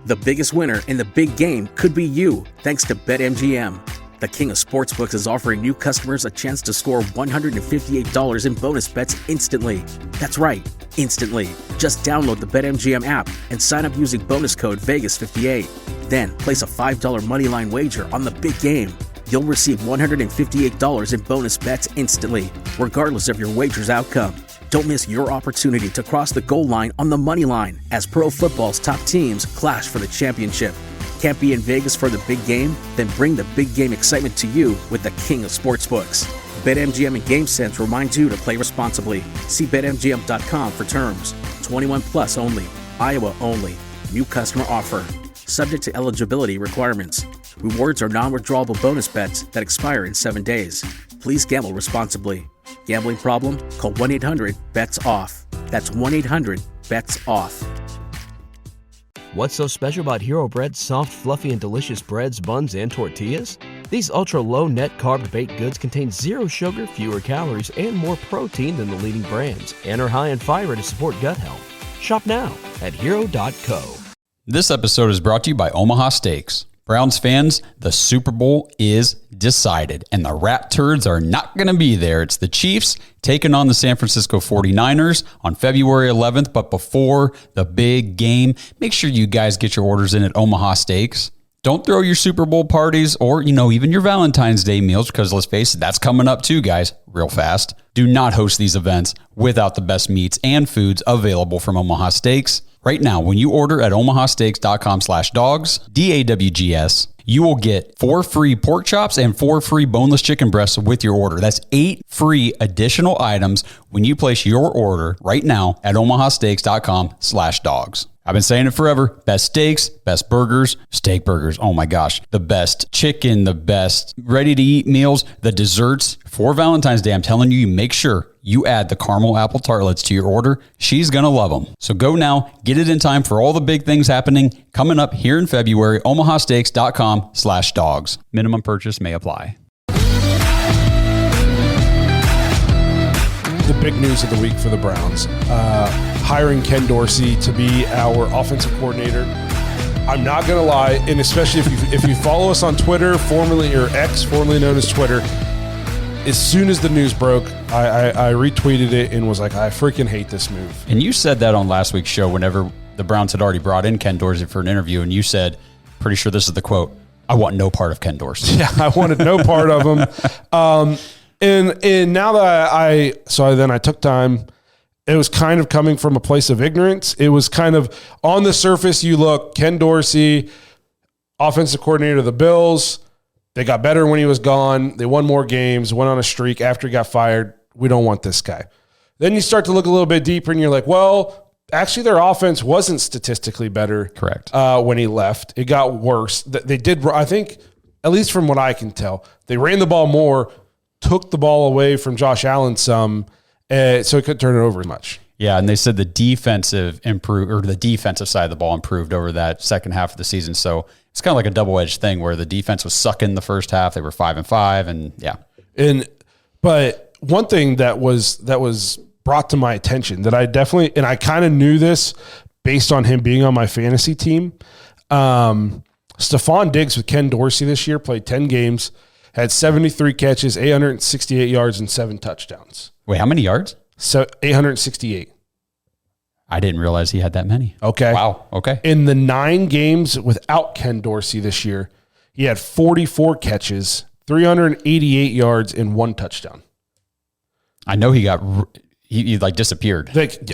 The biggest winner in the big game could be you, thanks to BetMGM. The king of sportsbooks is offering new customers a chance to score $158 in bonus bets instantly. That's right, instantly. Just download the BetMGM app and sign up using bonus code Vegas58. Then place a $5 moneyline wager on the big game. You'll receive $158 in bonus bets instantly, regardless of your wager's outcome. Don't miss your opportunity to cross the goal line on the money line as pro football's top teams clash for the championship. Can't be in Vegas for the big game? Then bring the big game excitement to you with the king of sportsbooks. BetMGM and GameSense reminds you to play responsibly. See BetMGM.com for terms. 21 plus only. Iowa only. New customer offer. Subject to eligibility requirements. Rewards are non-withdrawable bonus bets that expire in 7 days. Please gamble responsibly. Gambling problem? Call 1-800-BETS-OFF. That's 1-800-BETS-OFF. What's so special about Hero Bread's soft, fluffy, and delicious breads, buns, and tortillas? These ultra-low net-carb baked goods contain zero sugar, fewer calories, and more protein than the leading brands, and are high in fiber to support gut health. Shop now at hero.co. This episode is brought to you by Omaha Steaks. Browns fans, the Super Bowl is decided, and the rat turds are not going to be there. It's the Chiefs taking on the San Francisco 49ers on February 11th. But before the big game, make sure you guys get your orders in at Omaha Steaks. Don't throw your Super Bowl parties or, even your Valentine's Day meals, because let's face it, that's coming up too, guys, real fast. Do not host these events without the best meats and foods available from Omaha Steaks. Right now, when you order at omahasteaks.com/dogs, DAWGS, you will get 4 free pork chops and 4 free boneless chicken breasts with your order. That's 8 free additional items when you place your order right now at omahasteaks.com/dogs. I've been saying it forever. Best steaks, best burgers, steak burgers. Oh my gosh. The best chicken, the best ready-to-eat meals, the desserts. For Valentine's Day, I'm telling you, make sure you add the caramel apple tartlets to your order. She's going to love them. So go now, get it in time for all the big things happening coming up here in February. omahasteaks.com/dogs. Minimum purchase may apply. The big news of the week for the Browns, hiring Ken Dorsey to be our offensive coordinator. I'm not going to lie, and especially if you follow us on Twitter, formerly known as Twitter, as soon as the news broke, I retweeted it and was like, I freaking hate this move. And you said that on last week's show whenever the Browns had already brought in Ken Dorsey for an interview, and you said, pretty sure this is the quote, I want no part of Ken Dorsey. Yeah, I wanted no part of him. And now that then I took time. It was kind of coming from a place of ignorance. It was kind of on the surface. You look, Ken Dorsey, offensive coordinator of the Bills. They got better when he was gone. They won more games, went on a streak after he got fired. We don't want this guy. Then you start to look a little bit deeper and you're like, well, actually their offense wasn't statistically better. Correct. When he left, it got worse. They did, I think, at least from what I can tell, they ran the ball more, took the ball away from Josh Allen some, so he couldn't turn it over as much. Yeah, and they said the defensive side of the ball improved over that second half of the season. So it's kind of like a double-edged thing where the defense was sucking the first half. They were 5-5, and yeah. But one thing that was brought to my attention that I definitely, and I kind of knew this based on him being on my fantasy team. Stephon Diggs with Ken Dorsey this year played 10 games, had 73 catches, 868 yards, and 7 touchdowns. Wait, how many yards? So 868. I didn't realize he had that many. Okay. Wow. Okay. In the 9 games without Ken Dorsey this year, he had 44 catches, 388 yards, and 1 touchdown. I know he like disappeared.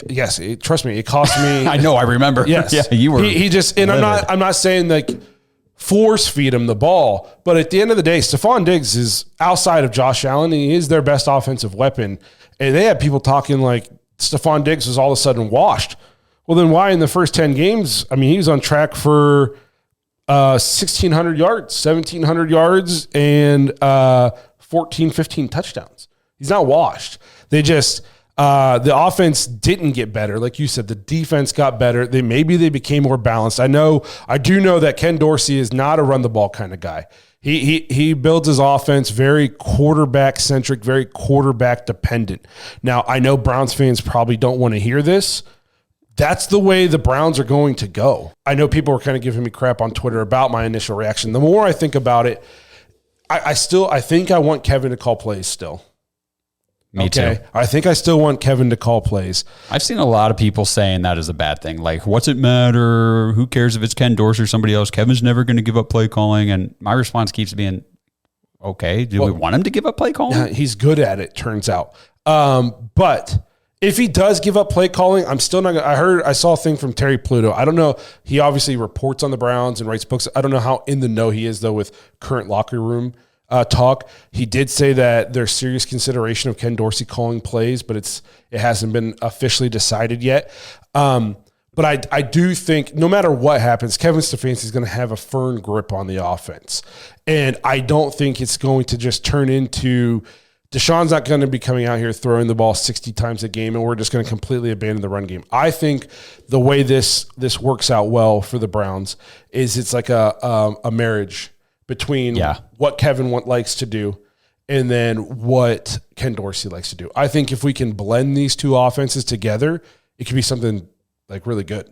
Yes, trust me, it cost me. I know, I remember. Yes, yeah, you were. He just, and livid. I'm not saying like force feed him the ball, but at the end of the day, Stephon Diggs is outside of Josh Allen. And he is their best offensive weapon, and they had people talking like Stephon Diggs was all of a sudden washed. Well, then why in the first 10 games? I mean, he was on track for 1,600 yards, 1,700 yards, and 14, 15 touchdowns. He's not washed. They just the offense didn't get better, like you said. The defense got better. Maybe they became more balanced. I do know that Ken Dorsey is not a run the ball kind of guy. He builds his offense very quarterback centric, very quarterback dependent. Now I know Browns fans probably don't want to hear this. that's the way the Browns are going to go. I know people were kind of giving me crap on Twitter about my initial reaction. The more I think about it, I think I want Kevin to call plays still. Me too. I think I still want Kevin to call plays. I've seen a lot of people saying that is a bad thing. Like, what's it matter? Who cares if it's Ken Dorsey or somebody else? Kevin's never going to give up play calling. And my response keeps being, okay, do we want him to give up play calling? Yeah, he's good at it, turns out. But if he does give up play calling, I'm still not going to. I saw a thing from Terry Pluto. I don't know. He obviously reports on the Browns and writes books. I don't know how in the know he is, though, with current locker room talk. He did say that there's serious consideration of Ken Dorsey calling plays, but it hasn't been officially decided yet. But I do think no matter what happens, Kevin Stefanski is going to have a firm grip on the offense. And I don't think it's going to just turn into Deshaun's not going to be coming out here throwing the ball 60 times a game, and we're just going to completely abandon the run game. I think the way this works out well for the Browns is it's like a marriage between what Kevin likes to do and then what Ken Dorsey likes to do. I think if we can blend these two offenses together, it could be something like really good.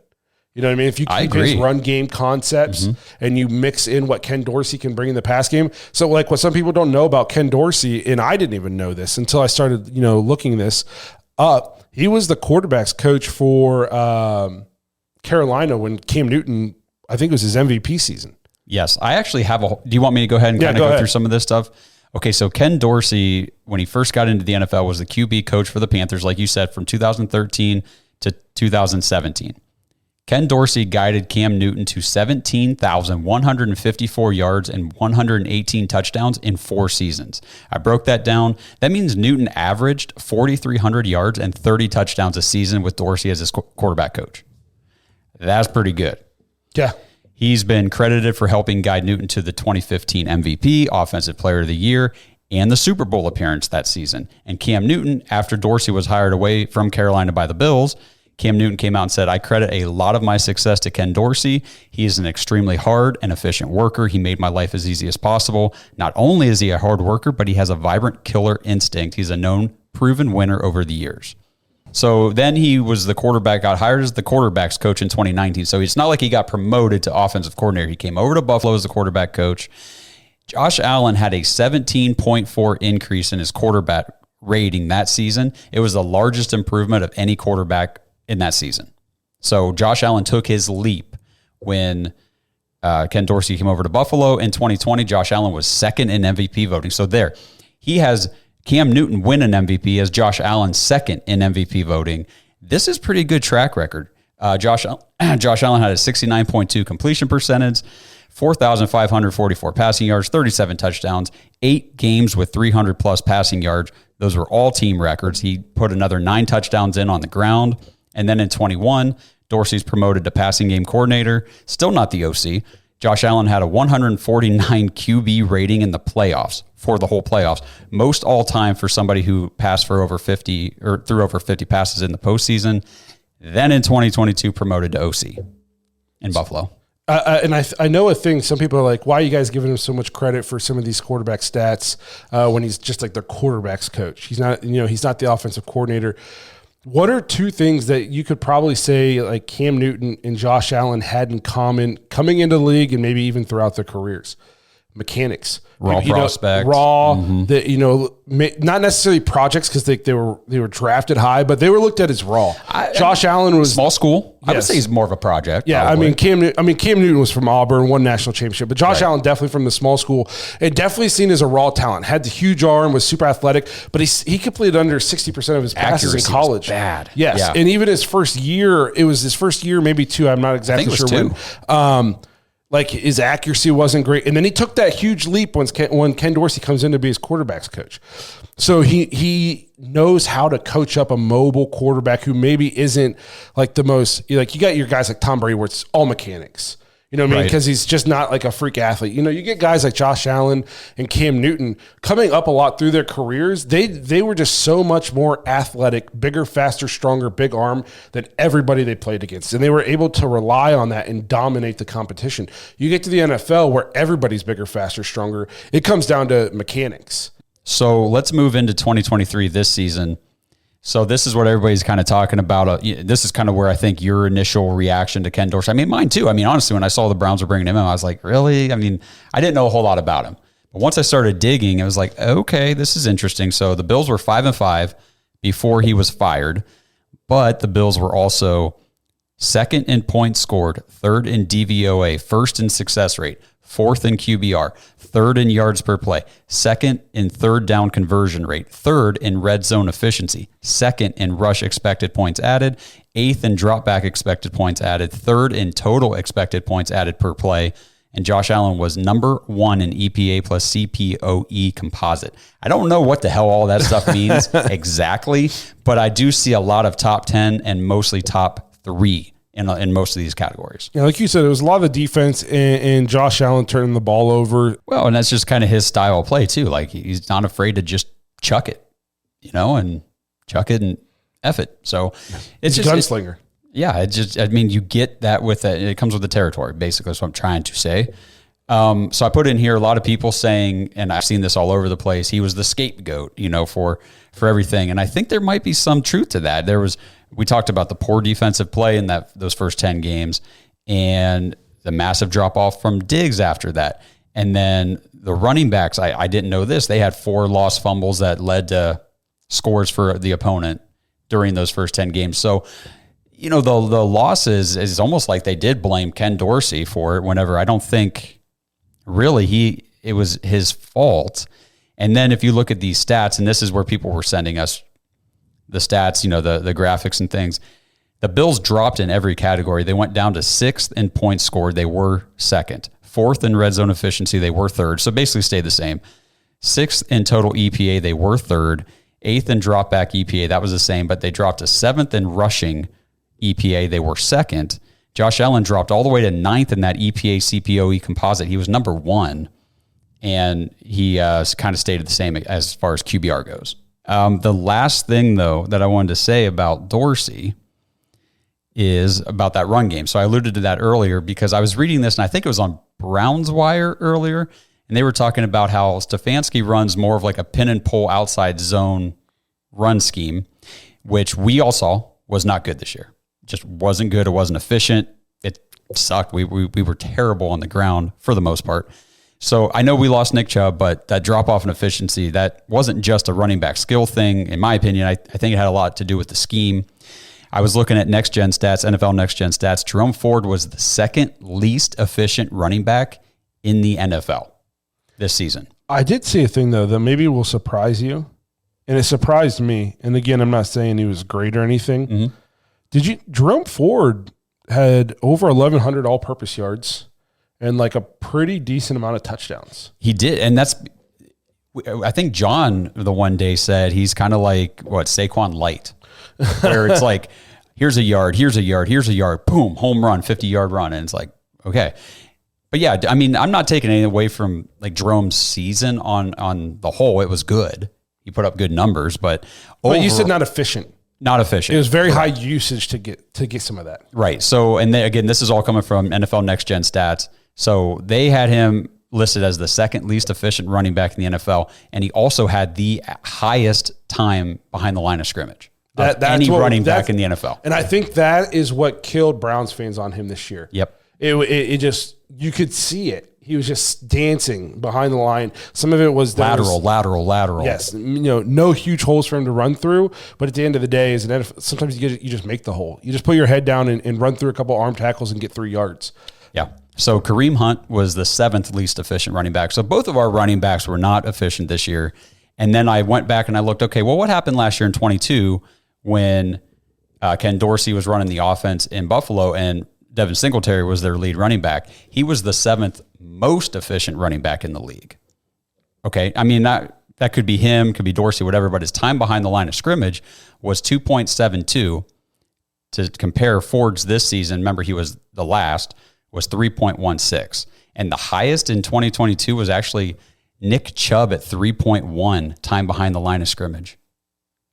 You know what I mean? If you keep his run game concepts and you mix in what Ken Dorsey can bring in the pass game. So like what some people don't know about Ken Dorsey, and I didn't even know this until I started, looking this up. He was the quarterback's coach for Carolina when Cam Newton, I think it was his MVP season. Yes. I actually have do you want me to go ahead and kind of go through some of this stuff? Okay, so Ken Dorsey, when he first got into the NFL, was the QB coach for the Panthers, like you said, from 2013 to 2017. Ken Dorsey guided Cam Newton to 17,154 yards and 118 touchdowns in 4 seasons. I broke that down. That means Newton averaged 4,300 yards and 30 touchdowns a season with Dorsey as his quarterback coach. That's pretty good. Yeah. He's been credited for helping guide Newton to the 2015 MVP, Offensive Player of the Year, and the Super Bowl appearance that season. And Cam Newton, after Dorsey was hired away from Carolina by the Bills, Cam Newton came out and said, I credit a lot of my success to Ken Dorsey. He is an extremely hard and efficient worker. He made my life as easy as possible. Not only is he a hard worker, but he has a vibrant killer instinct. He's a known, proven winner over the years. So then he was the quarterback, got hired as the quarterback's coach in 2019. So it's not like he got promoted to offensive coordinator. He came over to Buffalo as the quarterback coach. Josh Allen had a 17.4 increase in his quarterback rating that season. It was the largest improvement of any quarterback in that season. So Josh Allen took his leap when Ken Dorsey came over to Buffalo in 2020. Josh Allen was second in MVP voting. So there, he has Cam Newton win an MVP as Josh Allen second in MVP voting. This is pretty good track record. Josh Allen had a 69.2 completion percentage, 4,544 passing yards, 37 touchdowns, 8 games with 300-plus passing yards. Those were all team records. He put another 9 touchdowns in on the ground. And then in 21, Dorsey's promoted to passing game coordinator, still not the OC. Josh Allen had a 149 QB rating in the playoffs, for the whole playoffs. Most all time for somebody who passed for over 50 or threw over 50 passes in the postseason. Then in 2022, promoted to OC in Buffalo. And I know a thing, some people are like, why are you guys giving him so much credit for some of these quarterback stats when he's just like their quarterback's coach? He's not, he's not the offensive coordinator. What are 2 things that you could probably say like Cam Newton and Josh Allen had in common coming into the league and maybe even throughout their careers? Mechanics. Raw prospects. Not necessarily projects because they were drafted high, but they were looked at as raw. Josh Allen was small school. Yes. I would say he's more of a project. Yeah, probably. Cam Newton was from Auburn, won national championship, but Josh Allen definitely from the small school and definitely seen as a raw talent. Had the huge arm, was super athletic, but he completed under 60% of his passes in college. Bad. Yes, yeah. And even his first year, it was his first year, maybe 2. I'm not exactly sure when. Like his accuracy wasn't great. And then he took that huge leap when Ken Dorsey comes in to be his quarterback's coach. So he knows how to coach up a mobile quarterback who maybe isn't like the most, like you got your guys like Tom Brady where it's all mechanics. You know what I mean? Because he's just not like a freak athlete. You get guys like Josh Allen and Cam Newton coming up a lot through their careers. They were just so much more athletic, bigger, faster, stronger, big arm than everybody they played against. And they were able to rely on that and dominate the competition. You get to the NFL where everybody's bigger, faster, stronger. It comes down to mechanics. So let's move into 2023 this season. So this is what everybody's kind of talking about. This is kind of where I think your initial reaction to Ken Dorsey, I mean, mine too. I mean, honestly, when I saw the Browns were bringing him in, I was like, really? I mean, I didn't know a whole lot about him. But once I started digging, it was like, okay, this is interesting. So the Bills were 5-5 before he was fired, but the Bills were also second in points scored, third in DVOA, first in success rate, fourth in QBR, third in yards per play, second in third down conversion rate, third in red zone efficiency, second in rush expected points added, eighth in drop back expected points added, third in total expected points added per play. And Josh Allen was number 1 in EPA plus CPOE composite. I don't know what the hell all that stuff means exactly, but I do see a lot of top 10 and mostly top 3 in most of these categories. Yeah, like you said, it was a lot of the defense and Josh Allen turning the ball over. Well, and that's just kind of his style of play too. Like he's not afraid to just chuck it, and chuck it and F it. So it's He's just a gunslinger. I mean, you get that with it. It comes with the territory, basically. That's what I'm trying to say. So I put in here a lot of people saying, and I've seen this all over the place, he was the scapegoat, for everything. And I think there might be some truth to that. We talked about the poor defensive play in those first 10 games and the massive drop off from Diggs after that. And then the running backs, I didn't know this. They had 4 lost fumbles that led to scores for the opponent during those first 10 games. So, the losses is almost like they did blame Ken Dorsey for it whenever I don't think really it was his fault. And then if you look at these stats, and this is where people were sending us the stats, the graphics and things, the Bills dropped in every category. They went down to 6th in points scored. They were 2nd. 4th in red zone efficiency. They were 3rd. So basically stayed the same. 6th in total EPA. They were 3rd. 8th in drop back EPA. That was the same, but they dropped to 7th in rushing EPA. They were 2nd. Josh Allen dropped all the way to 9th in that EPA CPOE composite. He was number 1, and he kind of stayed the same as far as QBR goes. The last thing, though, that I wanted to say about Dorsey is about that run game. So I alluded to that earlier because I was reading this, and I think it was on Browns Wire earlier, and they were talking about how Stefanski runs more of like a pin and pull outside zone run scheme, which we all saw was not good this year. Just wasn't good. It wasn't efficient. It sucked. We were terrible on the ground for the most part. So I know we lost Nick Chubb, but that drop off in efficiency, that wasn't just a running back skill thing. In my opinion, I think it had a lot to do with the scheme. I was looking at next gen stats, NFL next gen stats. Jerome Ford was the 2nd least efficient running back in the NFL this season. I did see a thing though that maybe will surprise you. And it surprised me. And again, I'm not saying he was great or anything. Mm-hmm. Jerome Ford had over 1,100 all-purpose yards and like a pretty decent amount of touchdowns. He did, and I think John the one day said he's kind of like Saquon light, where it's like here's a yard, boom, home run, 50-yard run, and it's like okay. But yeah, I mean, I'm not taking anything away from like Jerome's season on the whole. It was good. He put up good numbers, but you said not efficient. Not efficient. It was very high usage to get some of that. Right. So, and again, this is all coming from NFL Next Gen Stats. So they had him listed as the 2nd least efficient running back in the NFL, and he also had the highest time behind the line of scrimmage of any running back in the NFL. And I think that is what killed Browns fans on him this year. Yep. It just, you could see it. He was just dancing behind the line. Some of it was lateral. Yes, no huge holes for him to run through. But at the end of the day, sometimes you just make the hole. You just put your head down and run through a couple arm tackles and get 3 yards. Yeah. So Kareem Hunt was the 7th least efficient running back. So both of our running backs were not efficient this year. And then I went back and I looked, okay, well, what happened last year in 22 when Ken Dorsey was running the offense in Buffalo and Devin Singletary was their lead running back? He was the 7th most efficient running back in the league. Okay. I mean, that could be him, could be Dorsey, whatever, but his time behind the line of scrimmage was 2.72. To compare Ford's this season, remember he was the last, was 3.16. And the highest in 2022 was actually Nick Chubb at 3.1 time behind the line of scrimmage.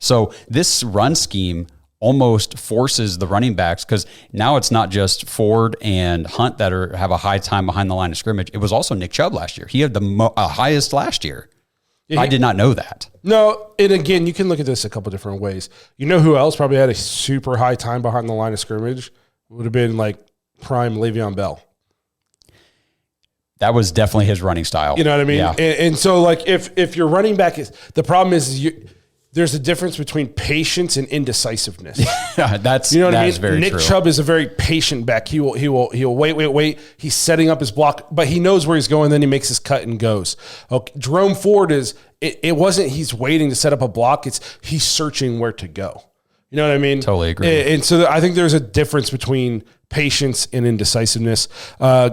So this run scheme almost forces the running backs, because now it's not just Ford and Hunt that have a high time behind the line of scrimmage. It was also Nick Chubb last year. He had the highest last year. Yeah, I did not know that. No, and again, you can look at this a couple different ways. You know who else probably had a super high time behind the line of scrimmage? Would have been like prime Le'Veon Bell. That was definitely his running style. You know what I mean? Yeah. And so, like, if your running back is the problem is there's a difference between patience and indecisiveness. That's, you know what I mean? Is very Nick true. Chubb is a very patient back. He will wait. He's setting up his block, but he knows where he's going. Then he makes his cut and goes. Okay. Jerome Ford it wasn't he's waiting to set up a block. It's he's searching where to go. You know what I mean? Totally agree. And so I think there's a difference between patience and indecisiveness.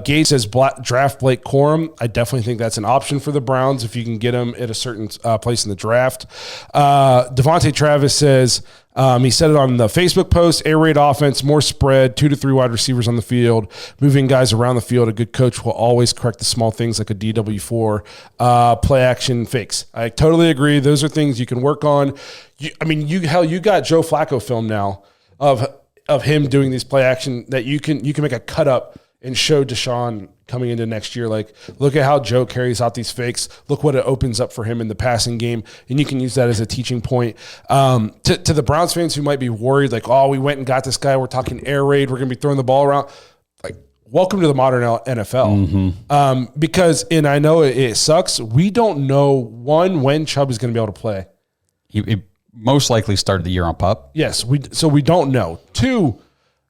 Gates says draft Blake Corum. I definitely think that's an option for the Browns if you can get him at a certain place in the draft. Devontae Travis says, he said it on the Facebook post, air raid offense, more spread, 2 to 3 wide receivers on the field, moving guys around the field. A good coach will always correct the small things like a DW4, play action fakes. I totally agree. Those are things you can work on. You got Joe Flacco film now of him doing these play action that you can make a cut up and show Deshaun coming into next year. Like, look at how Joe carries out these fakes. Look what it opens up for him in the passing game. And you can use that as a teaching point. To the Browns fans who might be worried, like, oh, we went and got this guy. We're talking air raid. We're going to be throwing the ball around. Like, welcome to the modern NFL. Mm-hmm. Because, and I know it sucks, we don't know, one, when Chubb is going to be able to play. He most likely started the year on PUP. Yes, so we don't know. Two,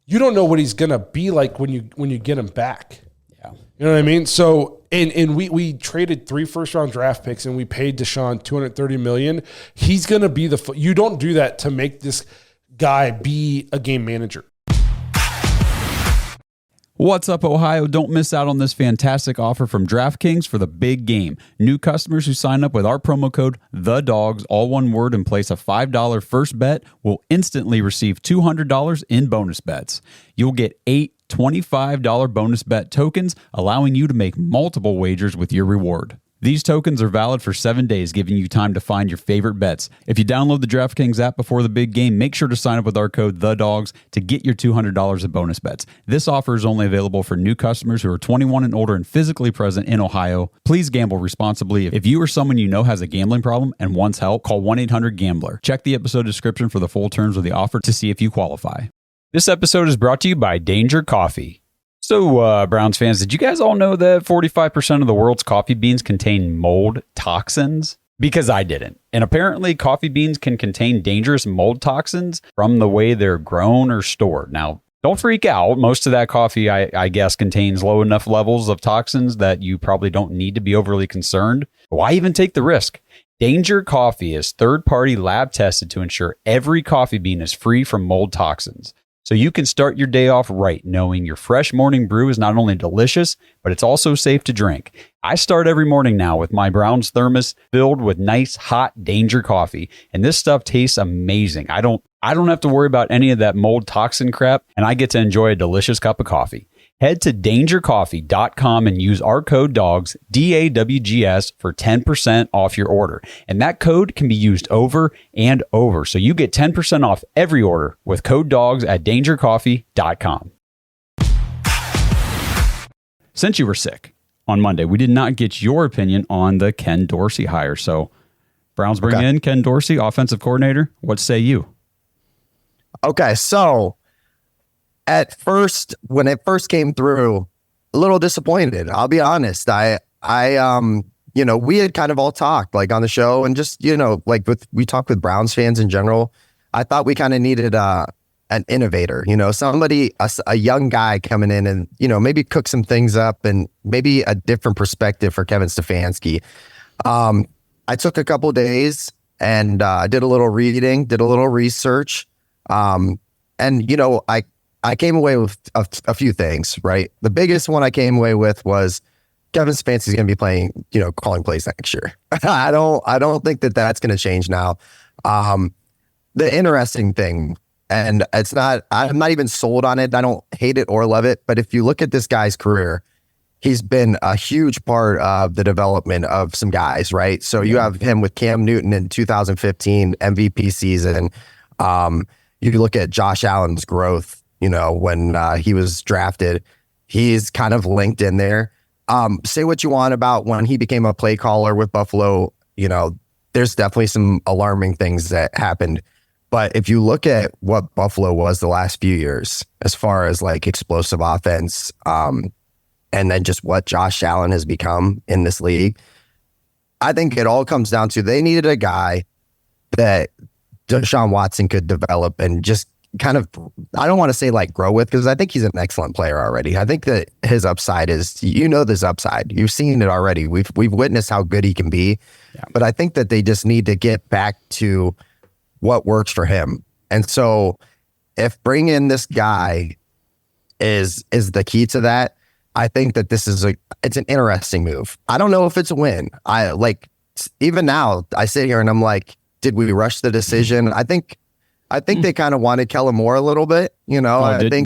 you don't know what he's gonna be like when you get him back. Yeah, you know what I mean. So and we traded 3 first-round draft picks and we paid Deshaun $230 million. He's gonna be you don't do that to make this guy be a game manager. What's up, Ohio? Don't miss out on this fantastic offer from DraftKings for the big game. New customers who sign up with our promo code THEDOGS, all one word, and place a $5 first bet will instantly receive $200 in bonus bets. You'll get 8 $25 bonus bet tokens, allowing you to make multiple wagers with your reward. These tokens are valid for 7 days, giving you time to find your favorite bets. If you download the DraftKings app before the big game, make sure to sign up with our code THEDOGS to get your $200 in bonus bets. This offer is only available for new customers who are 21 and older and physically present in Ohio. Please gamble responsibly. If you or someone you know has a gambling problem and wants help, call 1-800-GAMBLER. Check the episode description for the full terms of the offer to see if you qualify. This episode is brought to you by Danger Coffee. So, Browns fans, did you guys all know that 45% of the world's coffee beans contain mold toxins? Because I didn't. And apparently, coffee beans can contain dangerous mold toxins from the way they're grown or stored. Now, don't freak out. Most of that coffee, I guess, contains low enough levels of toxins that you probably don't need to be overly concerned. Why even take the risk? Danger Coffee is third-party lab tested to ensure every coffee bean is free from mold toxins. So you can start your day off right, knowing your fresh morning brew is not only delicious, but it's also safe to drink. I start every morning now with my Browns thermos filled with nice, hot Danger Coffee, and this stuff tastes amazing. I don't have to worry about any of that mold toxin crap, and I get to enjoy a delicious cup of coffee. Head to dangercoffee.com and use our code DAWGS, DAWGS, for 10% off your order. And that code can be used over and over. So you get 10% off every order with code DAWGS at dangercoffee.com. Since you were sick on Monday, we did not get your opinion on the Ken Dorsey hire. So Browns bring in Ken Dorsey, offensive coordinator. What say you? Okay, so at first, when it first came through, a little disappointed. I'll be honest. I we had kind of all talked like on the show and just, we talked with Browns fans in general. I thought we kind of needed an innovator, somebody, a young guy coming in and, maybe cook some things up and maybe a different perspective for Kevin Stefanski. I took a couple days and did a little reading, did a little research. I came away with a few things, right? The biggest one I came away with was Kevin Stefanski is going to be playing, calling plays next year. I don't think that that's going to change now. The interesting thing, and I'm not even sold on it. I don't hate it or love it. But if you look at this guy's career, he's been a huge part of the development of some guys, right? So you have him with Cam Newton in 2015 MVP season. You look at Josh Allen's growth, when he was drafted, he's kind of linked in there. Say what you want about when he became a play caller with Buffalo, there's definitely some alarming things that happened. But if you look at what Buffalo was the last few years, as far as like explosive offense, and then just what Josh Allen has become in this league, I think it all comes down to they needed a guy that Deshaun Watson could develop and just kind of, I don't want to say like grow with, because I think he's an excellent player already. I think that his upside is, this upside. You've seen it already. We've witnessed how good he can be. Yeah. But I think that they just need to get back to what works for him. And so if bringing in this guy is the key to that, I think that this is it's an interesting move. I don't know if it's a win. Even now I sit here and I'm like, did we rush the decision? I think they kind of wanted Kellen Moore a little bit, I think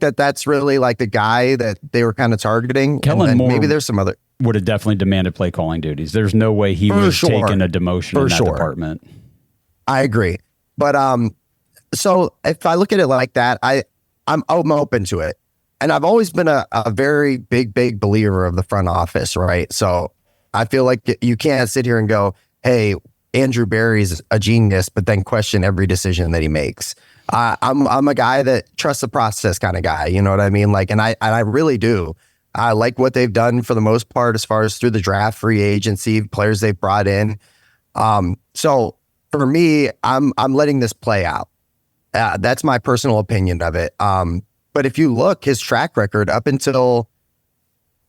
that that's really like the guy that they were kind of targeting. Kellen Moore, maybe there's some other, would have definitely demanded play calling duties. There's no way he was taking a demotion in that department. I agree. But so if I look at it like that, I'm open to it. And I've always been a very big believer of the front office, right? So I feel like you can't sit here and go, hey, Andrew Berry's a genius, but then question every decision that he makes. I'm a guy that trusts the process kind of guy. You know what I mean? Like, and I really do. I like what they've done for the most part, as far as through the draft, free agency, players they've brought in. So for me, I'm letting this play out. That's my personal opinion of it. But if you look, his track record up until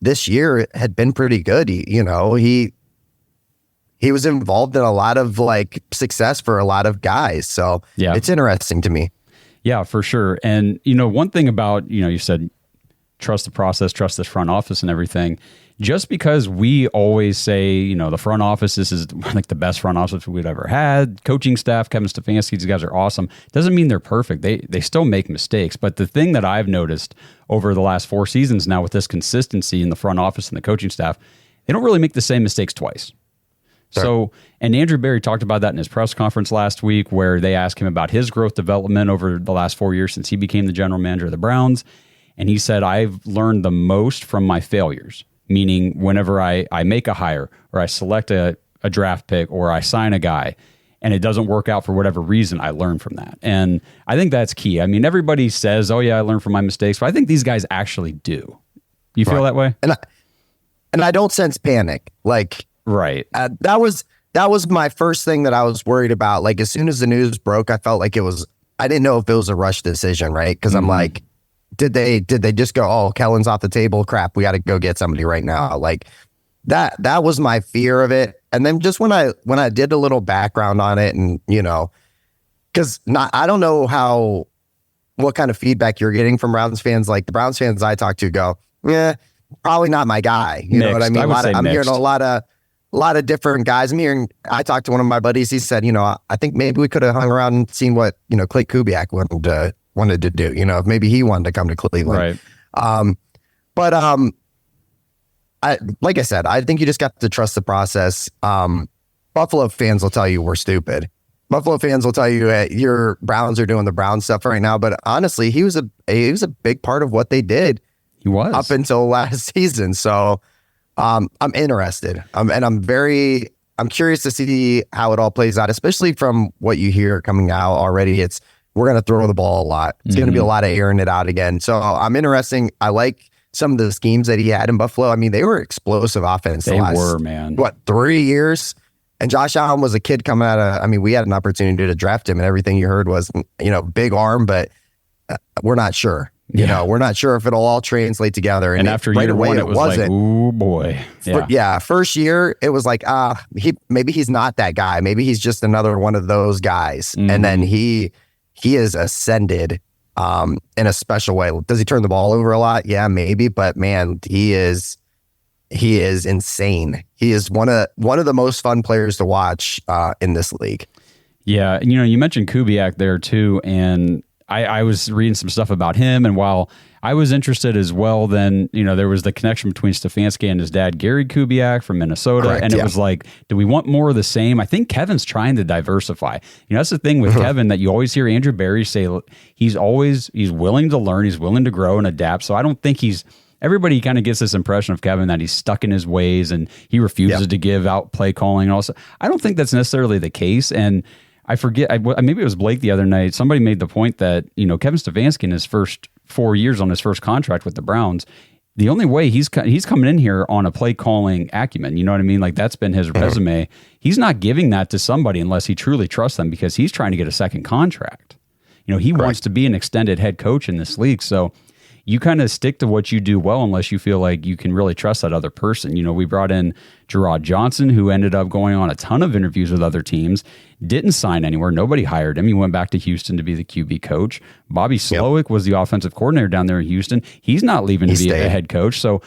this year had been pretty good. He was involved in a lot of like success for a lot of guys. So It's interesting to me. Yeah, for sure. And, one thing about, you said, trust the process, trust this front office and everything. Just because we always say, the front office, this is like the best front office we've ever had. Coaching staff, Kevin Stefanski, these guys are awesome. Doesn't mean they're perfect. They still make mistakes. But the thing that I've noticed over the last 4 seasons now with this consistency in the front office and the coaching staff, they don't really make the same mistakes twice. Sure. So, and Andrew Berry talked about that in his press conference last week, where they asked him about his growth development over the last 4 years since he became the general manager of the Browns. And he said, I've learned the most from my failures, meaning whenever I make a hire or I select a draft pick or I sign a guy and it doesn't work out for whatever reason, I learn from that. And I think that's key. I mean, everybody says, oh yeah, I learned from my mistakes, but I think these guys actually do. You feel that way? And I don't sense panic. Like, right. That was my first thing that I was worried about. Like, as soon as the news broke, I felt like I didn't know if it was a rush decision, right? Because I'm like, did they just go, oh, Kellen's off the table, crap, we got to go get somebody right now? Like, that was my fear of it. And then just when I did a little background on it, and because I don't know what kind of feedback you're getting from Browns fans. Like, the Browns fans I talk to go, yeah, probably not my guy. You know what I mean? I'm hearing a lot of different guys. I talked to one of my buddies. He said, I think maybe we could have hung around and seen what, Clay Kubiak wanted to do, if maybe he wanted to come to Cleveland. Right. Like I said, I think you just got to trust the process. Buffalo fans will tell you we're stupid. Buffalo fans will tell you your Browns are doing the Brown stuff right now. But honestly, he was a big part of what they did. He was up until last season. So I'm interested. I'm curious to see how it all plays out, especially from what you hear coming out already. We're going to throw the ball a lot. It's going to be a lot of airing it out again. So I'm interesting. I like some of the schemes that he had in Buffalo. I mean, they were explosive offense. They were, man. 3 years? And Josh Allen was a kid coming out of, we had an opportunity to draft him, and everything you heard was, big arm, but we're not sure. We're not sure if it'll all translate together. And after year one, it was like, oh boy. Yeah. First year, it was like, maybe he's not that guy. Maybe he's just another one of those guys. Mm-hmm. And then he is ascended in a special way. Does he turn the ball over a lot? Yeah, maybe. But man, he is insane. He is one of the most fun players to watch in this league. Yeah. And, you mentioned Kubiak there too. And I was reading some stuff about him, and while I was interested as well, then, there was the connection between Stefanski and his dad, Gary Kubiak from Minnesota. Correct, and it was like, do we want more of the same? I think Kevin's trying to diversify. That's the thing with Kevin, that you always hear Andrew Berry say he's willing to learn, he's willing to grow and adapt. So I don't think he's everybody kind of gets this impression of Kevin that he's stuck in his ways and he refuses to give out play calling. And also, I don't think that's necessarily the case. And I forget, maybe it was Blake the other night. Somebody made the point that, Kevin Stefanski in his first 4 years on his first contract with the Browns, the only way he's coming in here on a play calling acumen, you know what I mean? Like that's been his resume. He's not giving that to somebody unless he truly trusts them because he's trying to get a second contract. He wants to be an extended head coach in this league. So you kind of stick to what you do well unless you feel like you can really trust that other person. We brought in Gerard Johnson, who ended up going on a ton of interviews with other teams, didn't sign anywhere. Nobody hired him. He went back to Houston to be the QB coach. Bobby Slowick was the offensive coordinator down there in Houston. He's not leaving to be a head coach. So,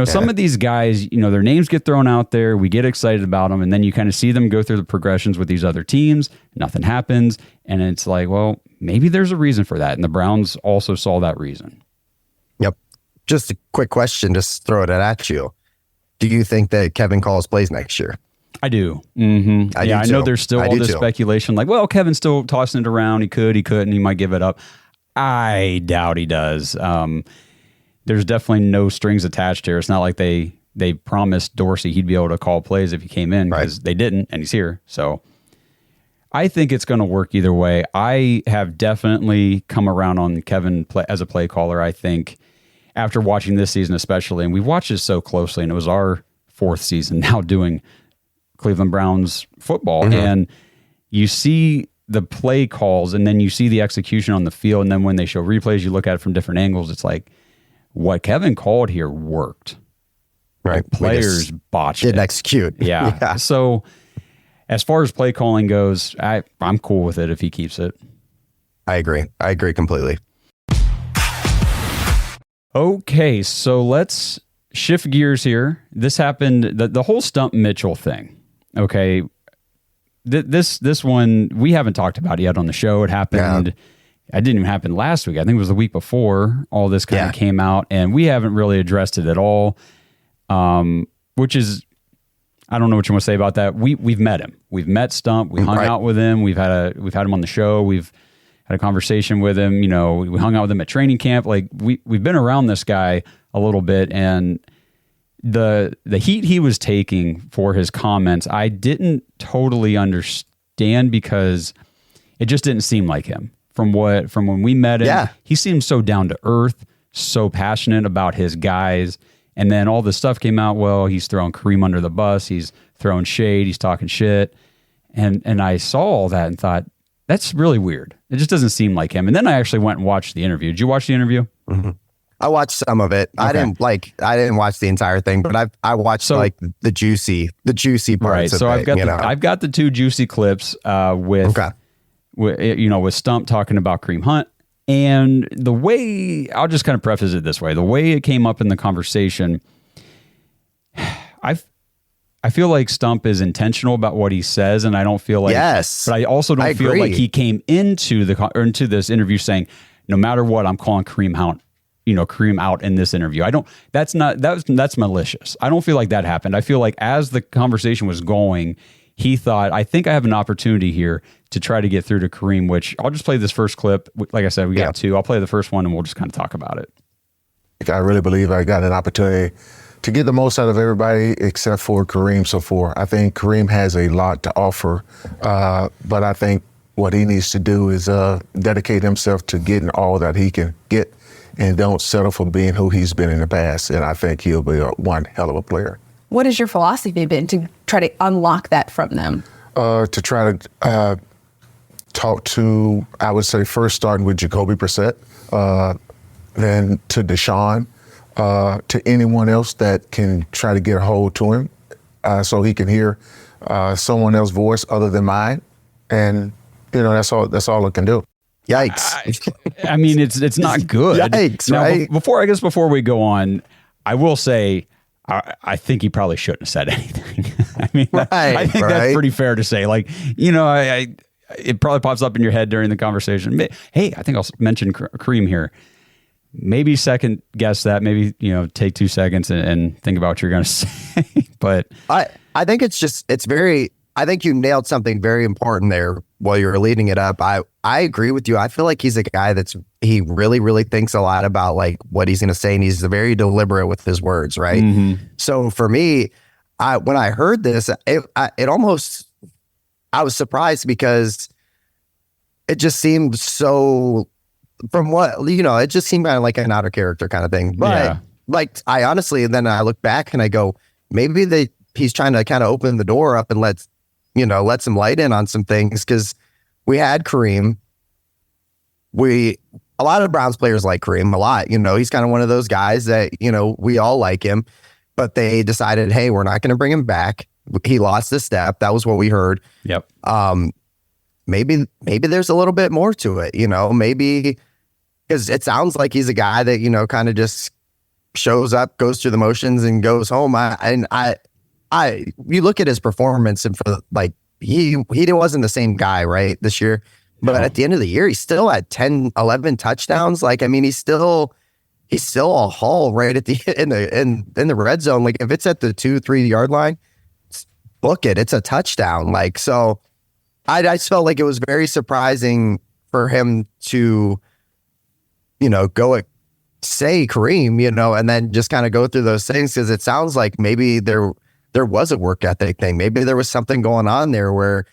some of these guys, their names get thrown out there. We get excited about them. And then you kind of see them go through the progressions with these other teams. Nothing happens. And it's like, well, maybe there's a reason for that. And the Browns also saw that reason. Yep. Just a quick question, just throw it at you. Do you think that Kevin calls plays next year? I do. Mm-hmm. I know there's still all this speculation like, well, Kevin's still tossing it around. He couldn't, he might give it up. I doubt he does. There's definitely no strings attached here. It's not like they promised Dorsey he'd be able to call plays if he came in because they didn't, and he's here. So I think it's going to work either way. I have definitely come around on Kevin as a play caller, I think, after watching this season especially, and we watched this so closely, and it was our fourth season now doing Cleveland Browns football, and you see the play calls, and then you see the execution on the field, and then when they show replays, you look at it from different angles, it's like, what Kevin called here worked. Right. Like players botched it. Didn't execute. Yeah. So as far as play calling goes, I'm cool with it if he keeps it. I agree completely. Okay, so let's shift gears here. This happened, the whole Stump Mitchell thing. Okay, this one we haven't talked about yet on the show. It happened. It didn't even happen last week. I think it was the week before all this kind of came out, and we haven't really addressed it at all. Which is, I don't know what you want to say about that. We've met him. We've met Stump. We hung out with him. We've had him on the show. We've had a conversation with him. We hung out with him at training camp. Like we've been around this guy a little bit, and the heat he was taking for his comments, I didn't totally understand because it just didn't seem like him. From when we met him, he seemed so down to earth, so passionate about his guys. And then all this stuff came out. Well, he's throwing Kareem under the bus. He's throwing shade. He's talking shit. And I saw all that and thought, that's really weird. It just doesn't seem like him. And then I actually went and watched the interview. Did you watch the interview? Mm-hmm. I watched some of it. Okay. I didn't watch the entire thing, but I watched the juicy parts. Right. So I've got the two juicy clips with Stump talking about Kareem Hunt. And the way, I'll just kind of preface it this way, the way it came up in the conversation, I feel like Stump is intentional about what he says, and I don't feel like, but I also don't feel like he came into this interview saying, no matter what, I'm calling Kareem out in this interview. That's malicious. I don't feel like that happened. I feel like as the conversation was going, he thought, I think I have an opportunity here to try to get through to Kareem, which I'll just play this first clip. Like I said, we got two. I'll play the first one and we'll just kind of talk about it. I really believe I got an opportunity to get the most out of everybody except for Kareem so far. I think Kareem has a lot to offer, but I think what he needs to do is dedicate himself to getting all that he can get and don't settle for being who he's been in the past. And I think he'll be one hell of a player. What has your philosophy been to try to unlock that from them? To try to talk to, I would say, first starting with Jacoby Brissett, then to Deshaun, to anyone else that can try to get a hold to him so he can hear someone else's voice other than mine. And, that's all it can do. Yikes. I mean, it's not good. Yikes, now, right? Before we go on, I will say, I think he probably shouldn't have said anything. I mean, I think that's pretty fair to say. Like, it probably pops up in your head during the conversation. Hey, I think I'll mention Kareem here. Maybe second guess that. Maybe, take 2 seconds and think about what you're going to say. But I think it's very I think you nailed something very important there while you were leading it up. I agree with you. I feel like he's a guy he really, really thinks a lot about like what he's going to say, and he's very deliberate with his words, right? Mm-hmm. So for me, when I heard this, it almost, I was surprised because it just seemed so, from what, it just seemed kind of like an out of character kind of thing. But like, I honestly, then I look back and I go, maybe he's trying to kind of open the door up and let some light in on some things, because we had Kareem. A lot of Browns players like Kareem a lot. He's kind of one of those guys that, we all like him, but they decided, hey, we're not going to bring him back. He lost a step. That was what we heard. Yep. Maybe there's a little bit more to it, maybe, because it sounds like he's a guy that, kind of just shows up, goes through the motions and goes home. You look at his performance, and for like, he wasn't the same guy, right, this year. But at the end of the year, he still had 10, 11 touchdowns. Like, I mean, he's still a haul right at the in the red zone. Like, if it's at the 2-3 yard line, book it. It's a touchdown. Like, so I just felt like it was very surprising for him to, go say Kareem, and then just kind of go through those things, because it sounds like maybe there was a work ethic thing. Maybe there was something going on there where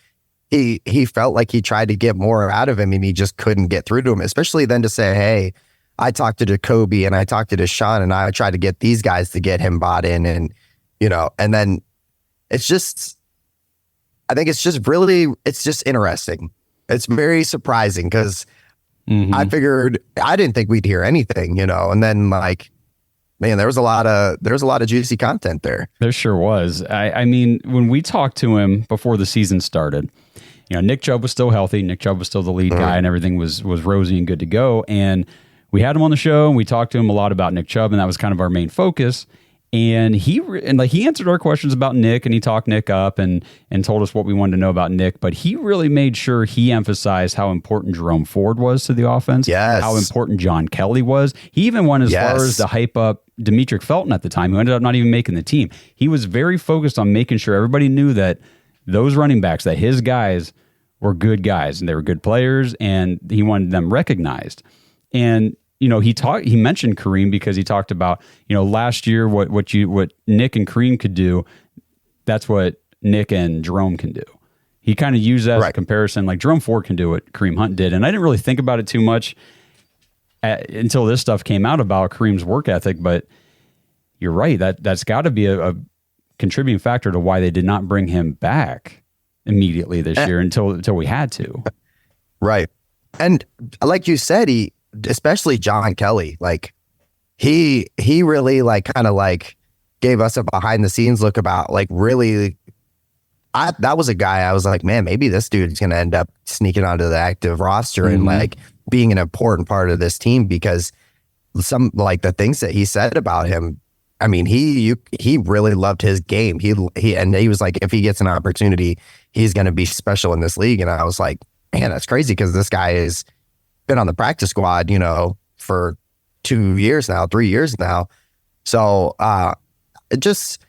he felt like he tried to get more out of him and he just couldn't get through to him, especially then to say, hey, I talked to Jacoby and I talked to Deshaun and I tried to get these guys to get him bought in, and, and then it's just, I think it's just interesting. It's very surprising because I didn't think we'd hear anything, and then like, man, there was a lot of juicy content there. There sure was. I mean, when we talked to him before the season started, Nick Chubb was still healthy. Nick Chubb was still the lead guy, and everything was rosy and good to go. And we had him on the show, and we talked to him a lot about Nick Chubb, and that was kind of our main focus. And he answered our questions about Nick, and he talked Nick up and told us what we wanted to know about Nick. But he really made sure he emphasized how important Jerome Ford was to the offense. Yes. How important John Kelly was. He even went as far as to hype up Demetric Felton at the time, who ended up not even making the team. He was very focused on making sure everybody knew that those running backs, that his guys were good guys and they were good players, and he wanted them recognized. And he mentioned Kareem because he talked about, last year what Nick and Kareem could do, that's what Nick and Jerome can do. He kind of used that as a comparison, like Jerome Ford can do what Kareem Hunt did. And I didn't really think about it too much until this stuff came out about Kareem's work ethic, but you're right. That's got to be a contributing factor to why they did not bring him back immediately this year until we had to. Right. And like you said, especially John Kelly, like he really like kind of like gave us a behind the scenes look about like really, that was a guy I was like, man, maybe this dude's going to end up sneaking onto the active roster and like being an important part of this team, because some like the things that he said about him, I mean, he really loved his game. He was like, if he gets an opportunity, he's going to be special in this league. And I was like, man, that's crazy, because this guy has been on the practice squad, for 3 years now. So it just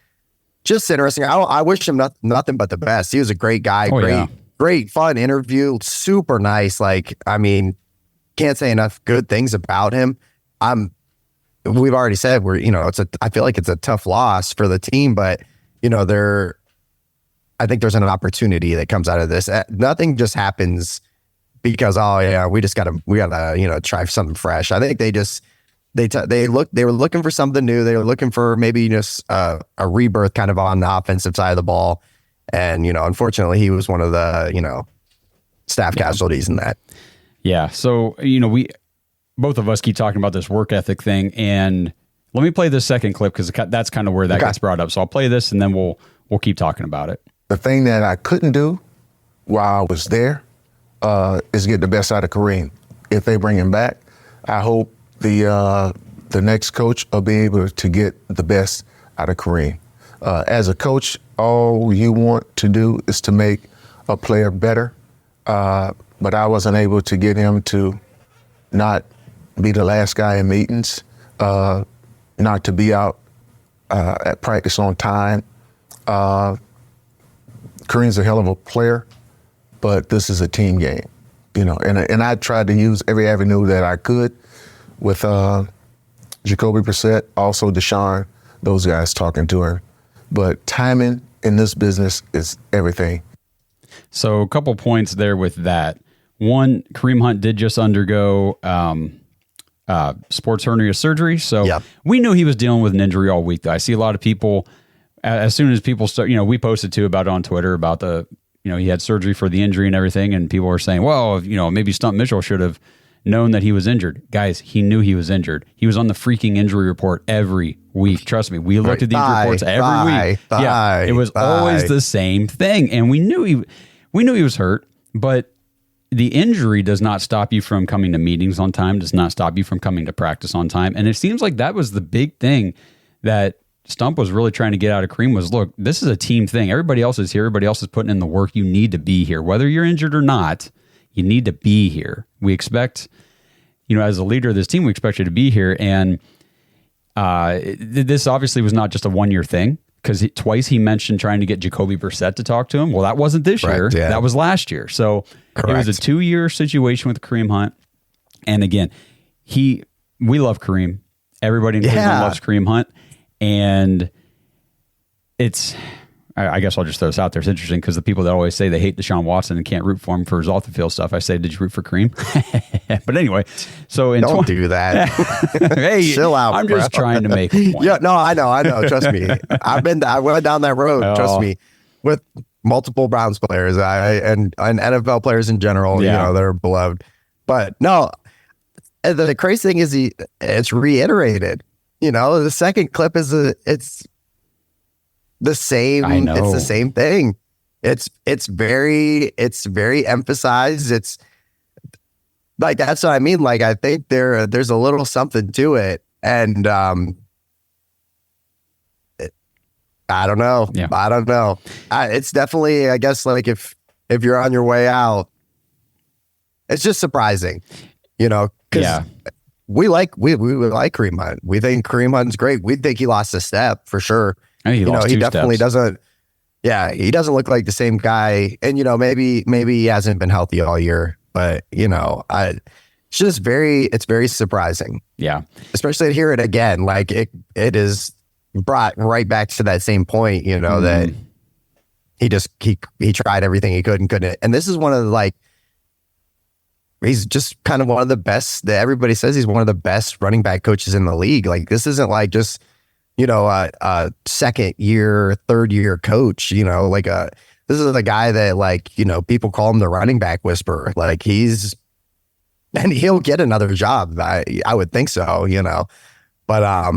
interesting. I wish him nothing but the best. He was a great guy, great fun interview, super nice. Like, I mean, can't say enough good things about him. We've already said I feel like it's a tough loss for the team, but I think there's an opportunity that comes out of this. Nothing just happens because, we gotta try something fresh. I think they were looking for something new. They were looking for maybe just a rebirth kind of on the offensive side of the ball. And, unfortunately he was one of the, staff casualties in that. Yeah. So, we both of us keep talking about this work ethic thing, and let me play this second clip because that's kind of where that gets brought up. So I'll play this and then we'll keep talking about it. The thing that I couldn't do while I was there is get the best out of Kareem. If they bring him back, I hope the next coach will be able to get the best out of Kareem. As a coach, all you want to do is to make a player better, but I wasn't able to get him to not be the last guy in meetings, not to be out at practice on time. Kareem's a hell of a player, but this is a team game, and I tried to use every avenue that I could with Jacoby Brissett, also Deshaun, those guys talking to her. But timing in this business is everything. So a couple points there with that. One, Kareem Hunt did just undergo sports hernia surgery. So we knew he was dealing with an injury all week, though. I see a lot of people, as soon as people start, we posted too about it on Twitter about he had surgery for the injury and everything. And people were saying, well, maybe Stump Mitchell should have known that he was injured. Guys, he knew he was injured. He was on the freaking injury report every week. Trust me, we looked at these reports every week. It was always the same thing. And we knew he was hurt, but the injury does not stop you from coming to meetings on time, does not stop you from coming to practice on time. And it seems like that was the big thing that Stump was really trying to get out of Kareem was, look, this is a team thing. Everybody else is here. Everybody else is putting in the work. You need to be here. Whether you're injured or not, you need to be here. We expect, as a leader of this team, we expect you to be here. And this obviously was not just a one-year thing, because twice he mentioned trying to get Jacoby Brissett to talk to him. Well, that wasn't this year. Yeah. That was last year. So It was a 2-year situation with Kareem Hunt. And again, we love Kareem. Everybody in Cleveland loves Kareem Hunt. And I guess I'll just throw this out there. It's interesting because the people that always say they hate Deshaun Watson and can't root for him for his off-the-field stuff, I say, did you root for Kareem? But anyway, so don't do that. Hey, chill out. I'm just trying to make a point. Yeah, no, I know. Trust me, I went down that road. Trust me, with multiple Browns players, and NFL players in general. Yeah. That are beloved. But no, the crazy thing is it's reiterated. The second clip is it's the same. I know. It's the same thing. It's very emphasized. It's like, that's what I mean. Like, I think there's a little something to it. And I don't know. Yeah. I don't know. It's definitely, I guess, like if you're on your way out, it's just surprising, because we like Kareem Hunt. We think Kareem Hunt's great. We think he lost a step for sure. I think he definitely steps. doesn't. Yeah, he doesn't look like the same guy. And maybe he hasn't been healthy all year. But it's just it's very surprising. Yeah, especially to hear it again. Like it is brought right back to that same point. That he tried everything he could and couldn't. And this is one of the, he's just kind of one of the best. That everybody says he's one of the best running back coaches in the league. Like, this isn't like just a second year, third year coach. This is the guy that people call him the running back whisperer. Like, and he'll get another job. I would think so. But I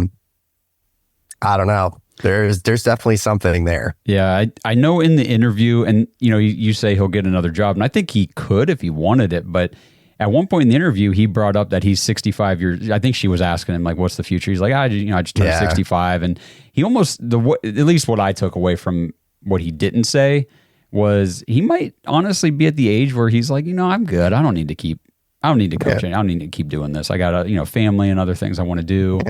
don't know. There's definitely something there. Yeah, I know in the interview, and you say he'll get another job, and I think he could if he wanted it. But at one point in the interview, he brought up that he's 65 years. I think she was asking him, like, what's the future? He's like, I just turned 65, and he almost at least what I took away from what he didn't say was he might honestly be at the age where he's like, I'm good. I don't need to coach. I don't need to keep doing this. I got a family and other things I want to do.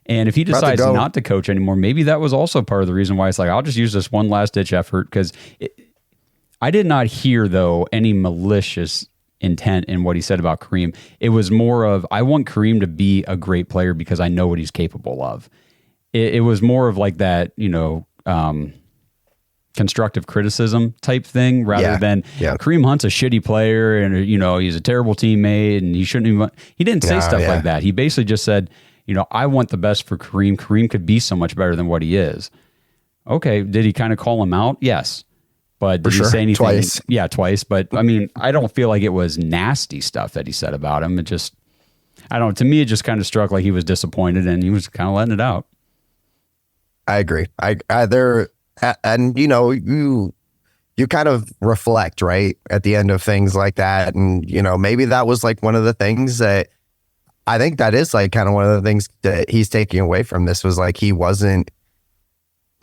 And if he decides not to coach anymore, maybe that was also part of the reason why it's like, I'll just use this one last ditch effort. Because I did not hear, though, any malicious intent in what he said about Kareem. It was more of, I want Kareem to be a great player because I know what he's capable of. It was more of like that, constructive criticism type thing rather than Kareem Hunt's a shitty player and, he's a terrible teammate and he shouldn't even, he didn't say stuff like that. He basically just said, I want the best for Kareem. Kareem could be so much better than what he is. Okay. Did he kind of call him out? Yes. But did he say anything? Twice. Yeah, twice. But I mean, I don't feel like it was nasty stuff that he said about him. It just, I don't know. To me, it just kind of struck like he was disappointed and he was kind of letting it out. I agree. And you kind of reflect, right, at the end of things like that. And, maybe that was like one of the things that I think that is like kind of one of the things that he's taking away from this was like, he wasn't,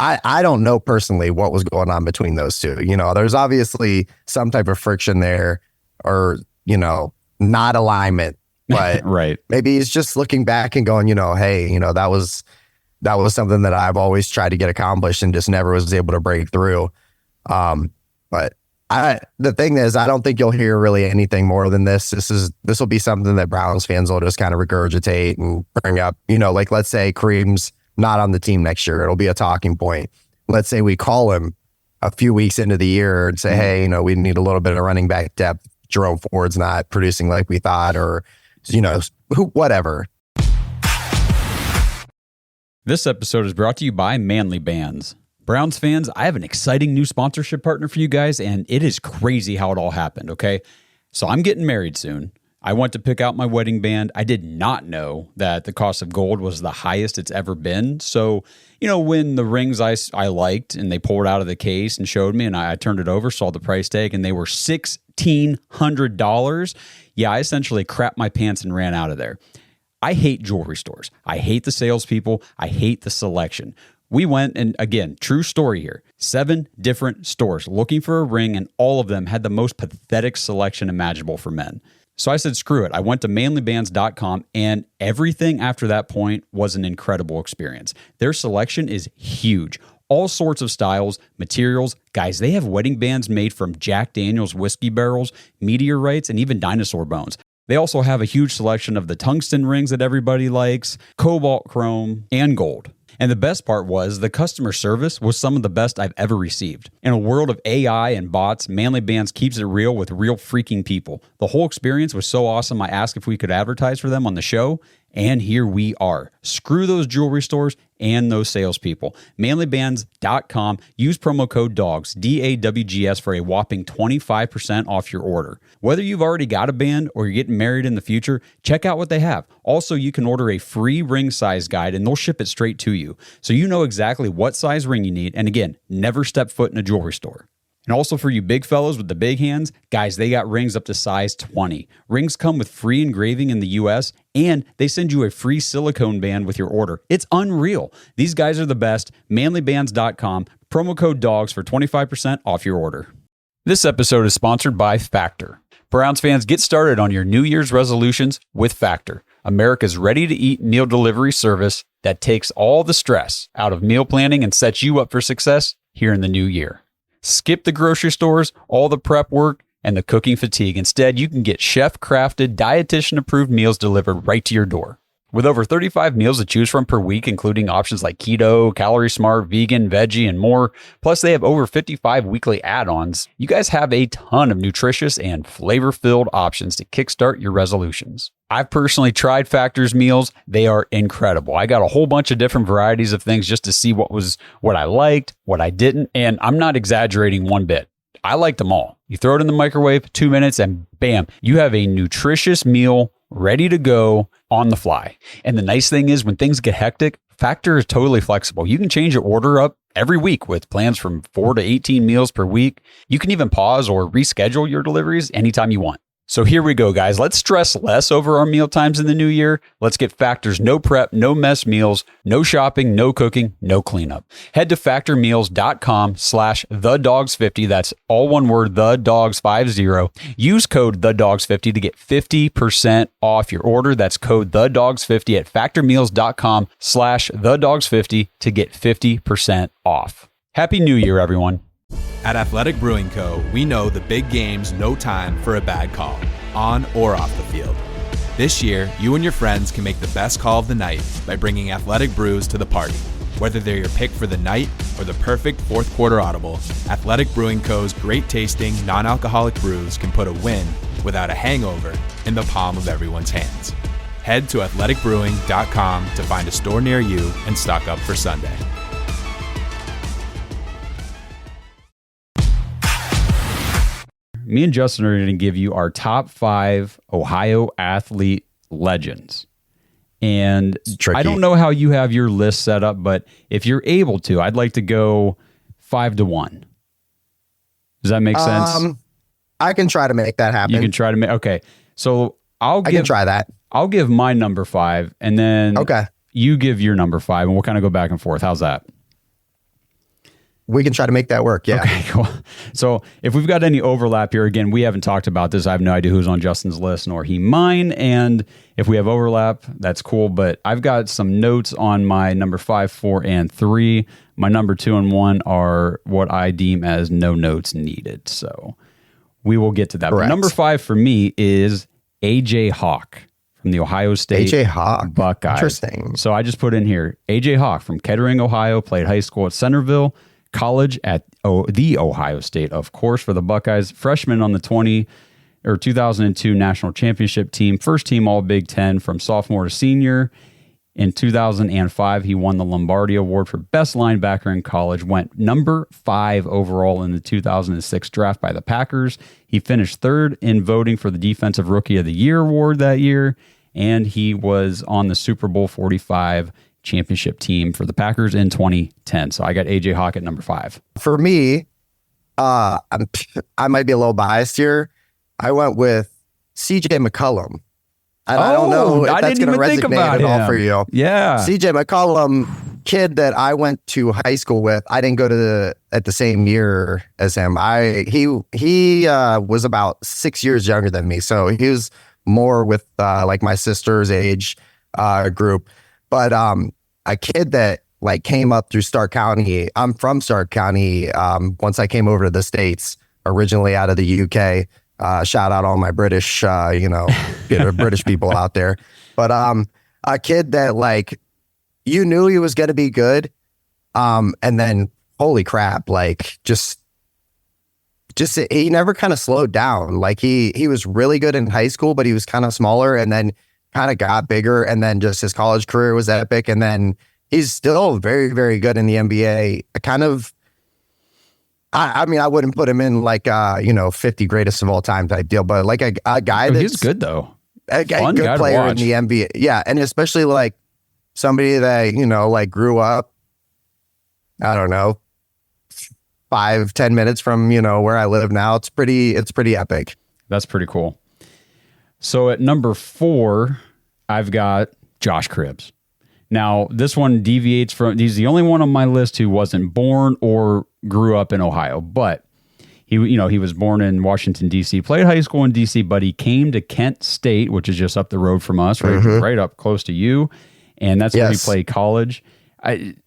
I don't know personally what was going on between those two. There's obviously some type of friction there or, not alignment, but right. Maybe he's just looking back and going, hey, that was something that I've always tried to get accomplished and just never was able to break through. But the thing is, I don't think you'll hear really anything more than this. This will be something that Browns fans will just kind of regurgitate and bring up. Like let's say Kareem's not on the team next year. It'll be a talking point. Let's say we call him a few weeks into the year and say, hey, we need a little bit of running back depth. Jerome Ford's not producing like we thought, or, whatever. This episode is brought to you by Manly Bands. Browns fans, I have an exciting new sponsorship partner for you guys, and it is crazy how it all happened, okay? So I'm getting married soon. I went to pick out my wedding band. I did not know that the cost of gold was the highest it's ever been. So, when the rings I liked and they pulled out of the case and showed me and I turned it over, saw the price tag, and they were $1,600. Yeah, I essentially crapped my pants and ran out of there. I hate jewelry stores. I hate the salespeople. I hate the selection. We went, and again, true story here, 7 different stores looking for a ring, and all of them had the most pathetic selection imaginable for men. So I said, screw it. I went to manlybands.com, and everything after that point was an incredible experience. Their selection is huge. All sorts of styles, materials. Guys, they have wedding bands made from Jack Daniel's whiskey barrels, meteorites, and even dinosaur bones. They also have a huge selection of the tungsten rings that everybody likes, cobalt chrome, and gold. And the best part was the customer service was some of the best I've ever received. In a world of AI and bots, Manly Bands keeps it real with real freaking people. The whole experience was so awesome, I asked if we could advertise for them on the show, and here we are. Screw those jewelry stores and those salespeople. Manlybands.com. Use promo code DAWGS, DAWGS, for a whopping 25% off your order. Whether you've already got a band or you're getting married in the future, check out what they have. Also, you can order a free ring size guide and they'll ship it straight to you. So you know exactly what size ring you need. And again, never step foot in a jewelry store. And also for you big fellows with the big hands, guys, they got rings up to size 20. Rings come with free engraving in the US, and they send you a free silicone band with your order. It's unreal. These guys are the best. Manlybands.com. Promo code DAWGS for 25% off your order. This episode is sponsored by Factor. Browns fans, get started on your New Year's resolutions with Factor, America's ready-to-eat meal delivery service that takes all the stress out of meal planning and sets you up for success here in the new year. Skip the grocery stores, all the prep work, and the cooking fatigue. Instead, you can get chef-crafted, dietitian-approved meals delivered right to your door. With over 35 meals to choose from per week, including options like keto, calorie smart, vegan, veggie, and more, plus they have over 55 weekly add-ons, you guys have a ton of nutritious and flavor-filled options to kickstart your resolutions. I've personally tried Factor's meals. They are incredible. I got a whole bunch of different varieties of things just to see what I liked, what I didn't, and I'm not exaggerating one bit. I liked them all. You throw it in the microwave, 2 minutes, and bam, you have a nutritious meal ready to go on the fly. And the nice thing is when things get hectic, Factor is totally flexible. You can change your order up every week with plans from 4 to 18 meals per week. You can even pause or reschedule your deliveries anytime you want. So here we go, guys. Let's stress less over our meal times in the new year. Let's get Factor's no prep, no mess meals, no shopping, no cooking, no cleanup. Head to factormeals.com/thedogs50. That's all one word, thedogs50. Use code thedogs50 to get 50% off your order. That's code thedogs50 at factormeals.com/thedogs50 to get 50% off. Happy New Year, everyone. At Athletic Brewing Co., we know the big game's no time for a bad call, on or off the field. This year, you and your friends can make the best call of the night by bringing Athletic Brews to the party. Whether they're your pick for the night or the perfect fourth quarter audible, Athletic Brewing Co.'s great tasting, non-alcoholic brews can put a win without a hangover in the palm of everyone's hands. Head to athleticbrewing.com to find a store near you and stock up for Sunday. Me and Justin are going to give you our top 5 Ohio athlete legends. And I don't know how you have your list set up, but if you're able to, I'd like to go 5-1. Does that make sense? I can try to make that happen. You can try to make, okay. So I can try that. I'll give my number 5 and then you give your number 5 and we'll kind of go back and forth. How's that? We can try to make that work. Yeah. Okay, cool. So if we've got any overlap here, again, we haven't talked about this. I have no idea who's on Justin's list, nor he mine. And if we have overlap, that's cool. But I've got some notes on my number 5, 4, and 3. My number 2 and 1 are what I deem as no notes needed. So we will get to that. But number 5 for me is AJ Hawk from the Ohio State AJ Hawk. Buckeyes. Interesting. So I just put in here, AJ Hawk from Kettering, Ohio, played high school at Centerville, college at the Ohio State, of course, for the Buckeyes. Freshman on the 2002 national championship team, first team all Big Ten from sophomore to senior. In 2005, he won the Lombardi Award for best linebacker in college, went number 5 overall in the 2006 draft by the Packers. He finished 3rd in voting for the Defensive Rookie of the Year award that year, and he was on the Super Bowl 45 championship team for the Packers in 2010. So I got AJ Hawk at number 5. For me, I might be a little biased here. I went with CJ McCollum. I don't know if that's going to resonate at all for you. Yeah. CJ McCollum, kid that I went to high school with. I didn't go to at the same year as him. He was about 6 years younger than me. So he was more with like my sister's age group. But a kid that like came up through Stark County. I'm from Stark County. Once I came over to the States, originally out of the UK. Shout out all my British, British people out there. But a kid that like you knew he was going to be good, and then holy crap, like just he never kind of slowed down. Like he was really good in high school, but he was kind of smaller, and then kind of got bigger, and then just his college career was epic, and then he's still very, very good in the NBA. I mean, I wouldn't put him in like 50 greatest of all time type deal, but like a guy that's he's good though. A good player in the NBA. Yeah, and especially like somebody that like grew up, I don't know, 5-10 minutes from where I live now. It's pretty epic. That's pretty cool. So at number 4, I've got Josh Cribbs. Now, this one deviates from, he's the only one on my list who wasn't born or grew up in Ohio, but he was born in Washington, D.C., played high school in D.C., but he came to Kent State, which is just up the road from us, right up close to you, and that's where he played college.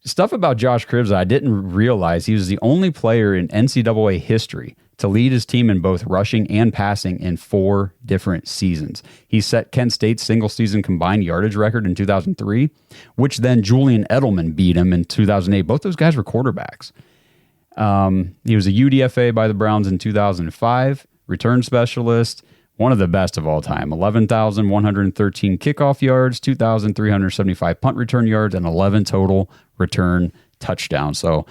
Stuff about Josh Cribbs that I didn't realize, he was the only player in NCAA history to lead his team in both rushing and passing in 4 different seasons. He set Kent State's single-season combined yardage record in 2003, which then Julian Edelman beat him in 2008. Both those guys were quarterbacks. He was a UDFA by the Browns in 2005, return specialist, one of the best of all time, 11,113 kickoff yards, 2,375 punt return yards, and 11 total return touchdowns. So,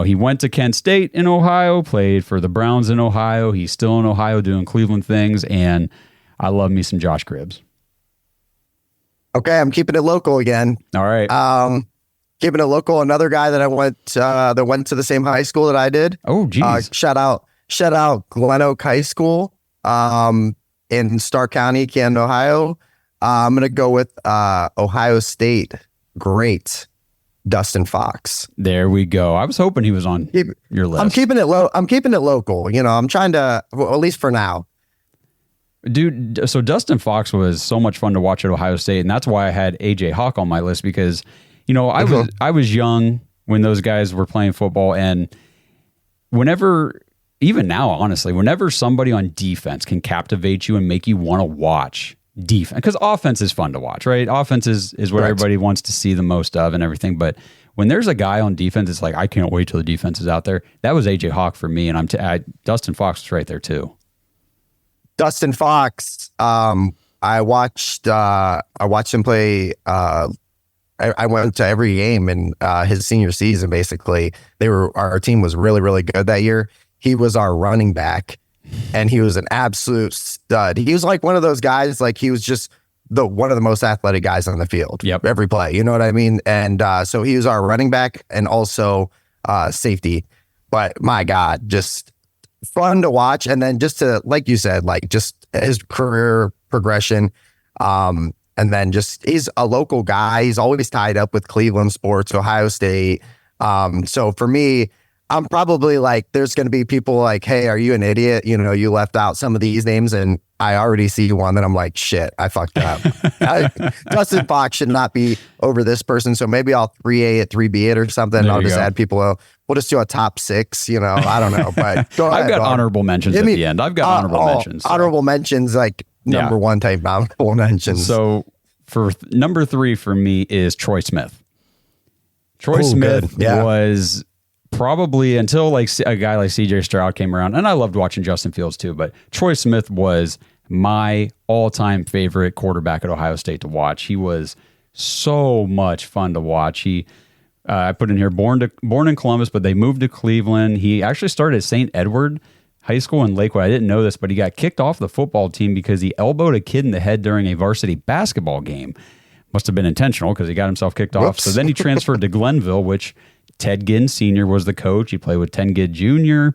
he went to Kent State in Ohio, played for the Browns in Ohio. He's still in Ohio doing Cleveland things, and I love me some Josh Cribbs. Okay, I'm keeping it local again. All right. Keeping it local, another guy that I went to the same high school that I did. Oh, geez. Shout out Glen Oak High School in Stark County, Canton, Ohio. I'm going to go with Ohio State great Dustin Fox. There we go. I was hoping he was on your list. I'm keeping it low. I'm keeping it local. I'm trying to, well, at least for now. Dude, so Dustin Fox was so much fun to watch at Ohio State, and that's why I had AJ Hawk on my list because, I was young when those guys were playing football, and even now, honestly, whenever somebody on defense can captivate you and make you want to watch defense, because offense is fun to watch, right? Offense is what everybody wants to see the most of and everything. But when there's a guy on defense, it's like, I can't wait till the defense is out there. That was AJ Hawk for me. And Dustin Fox was right there too. Dustin Fox. I watched him play. I went to every game in his senior season. Basically, our team was really, really good that year. He was our running back. And he was an absolute stud. He was like one of those guys, like he was just one of the most athletic guys on the field. Yep. Every play, you know what I mean? And so he was our running back and also safety. But my God, just fun to watch. And then just to, like you said, like just his career progression. And then just, he's a local guy. He's always tied up with Cleveland sports, Ohio State. So for me, I'm probably like, there's going to be people like, hey, are you an idiot? You left out some of these names, and I already see one that I'm like, shit, I fucked up. Dustin Fox should not be over this person. So maybe I'll 3A it, 3B it or something. And I'll just add people. We'll just do a top 6, I don't know. But go ahead, I've got Dawg. honorable mentions at the end. I've got honorable mentions. So. Honorable mentions, like number one type honorable mentions. So for number 3 for me is Troy Smith. Troy Smith was probably, until like a guy like CJ Stroud came around, and I loved watching Justin Fields too, but Troy Smith was my all-time favorite quarterback at Ohio State to watch. He was so much fun to watch. I put in here born in Columbus, but they moved to Cleveland. He actually started at St. Edward High School in Lakewood. I didn't know this, but he got kicked off the football team because he elbowed a kid in the head during a varsity basketball game. Must have been intentional because he got himself kicked off. So then he transferred to Glenville, which Ted Ginn Sr. was the coach. He played with Ted Ginn Jr.,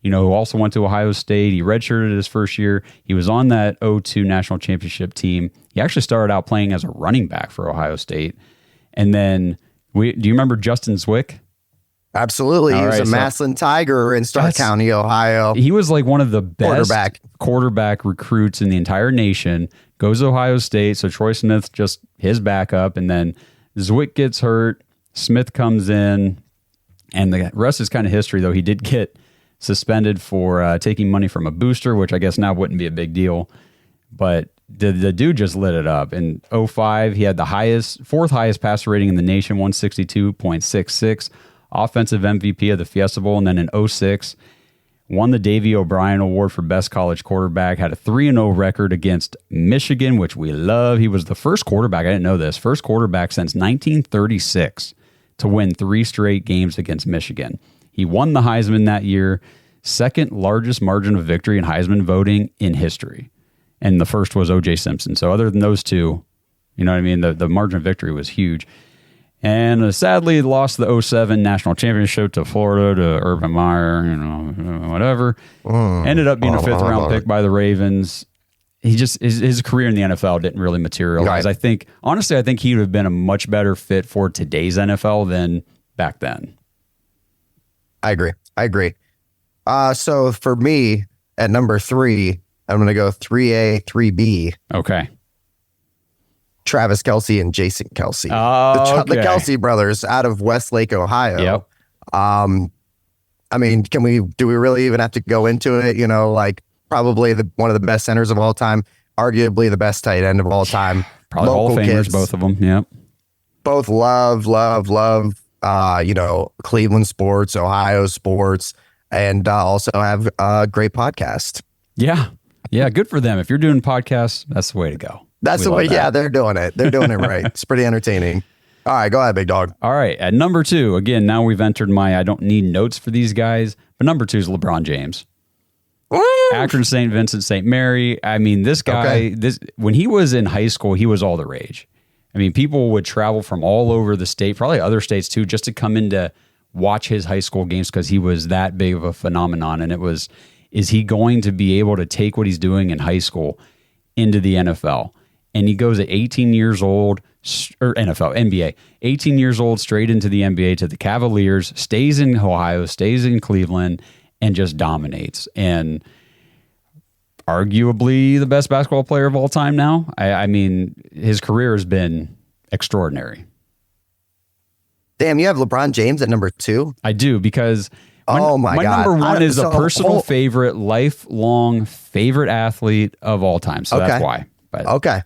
who also went to Ohio State. He redshirted his first year. He was on that 2002 national championship team. He actually started out playing as a running back for Ohio State. And then, do you remember Justin Zwick? Absolutely. He was a Massillon Tiger in Stark County, Ohio. He was like one of the best quarterback recruits in the entire nation. Goes to Ohio State. So Troy Smith, just his backup. And then Zwick gets hurt. Smith comes in. And the rest is kind of history, though. He did get suspended for taking money from a booster, which I guess now wouldn't be a big deal. But the dude just lit it up. In 2005, he had the fourth highest passer rating in the nation, 162.66. Offensive MVP of the Fiesta Bowl. And then in 2006, won the Davey O'Brien Award for Best College Quarterback. Had a 3-0 record against Michigan, which we love. He was the first quarterback, I didn't know this, first quarterback since 1936 to win 3 straight games against Michigan. He won the Heisman that year, second largest margin of victory in Heisman voting in history. And the first was O.J. Simpson. So other than those two, you know what I mean? The margin of victory was huge. And sadly, lost the 2007 national championship to Florida, to Urban Meyer, whatever. Ended up being a 5th round pick by the Ravens. He just, his career in the NFL didn't really materialize. Right. I think he would have been a much better fit for today's NFL than back then. I agree. So for me, at number 3, I'm going to go 3A, 3B. Okay. Travis Kelce and Jason Kelce. The Kelce brothers out of Westlake, Ohio. Yep. I mean, do we really even have to go into it? Probably one of the best centers of all time, arguably the best tight end of all time. Probably Hall of Famers, both of them. Yep. Both love, Cleveland sports, Ohio sports, and also have a great podcast. Yeah. Yeah. Good for them. If you're doing podcasts, that's the way to go. That's the way. Yeah, they're doing it. They're doing it right. It's pretty entertaining. All right, go ahead, big dog. All right, at number 2, again, now we've entered I don't need notes for these guys, but number 2 is LeBron James. Woo! Akron St. Vincent St. Mary. I mean, this guy, when he was in high school, he was all the rage. I mean, people would travel from all over the state, probably other states too, just to come in to watch his high school games because he was that big of a phenomenon. And it was, is he going to be able to take what he's doing in high school into the NFL? And he goes at 18 years old, or NFL, NBA, 18 years old, straight into the NBA to the Cavaliers, stays in Ohio, stays in Cleveland, and just dominates. And arguably the best basketball player of all time now. I mean, his career has been extraordinary. Damn, you have LeBron James at number 2? I do, because my God. number 1 is a personal favorite, lifelong favorite athlete of all time. So that's why. But okay.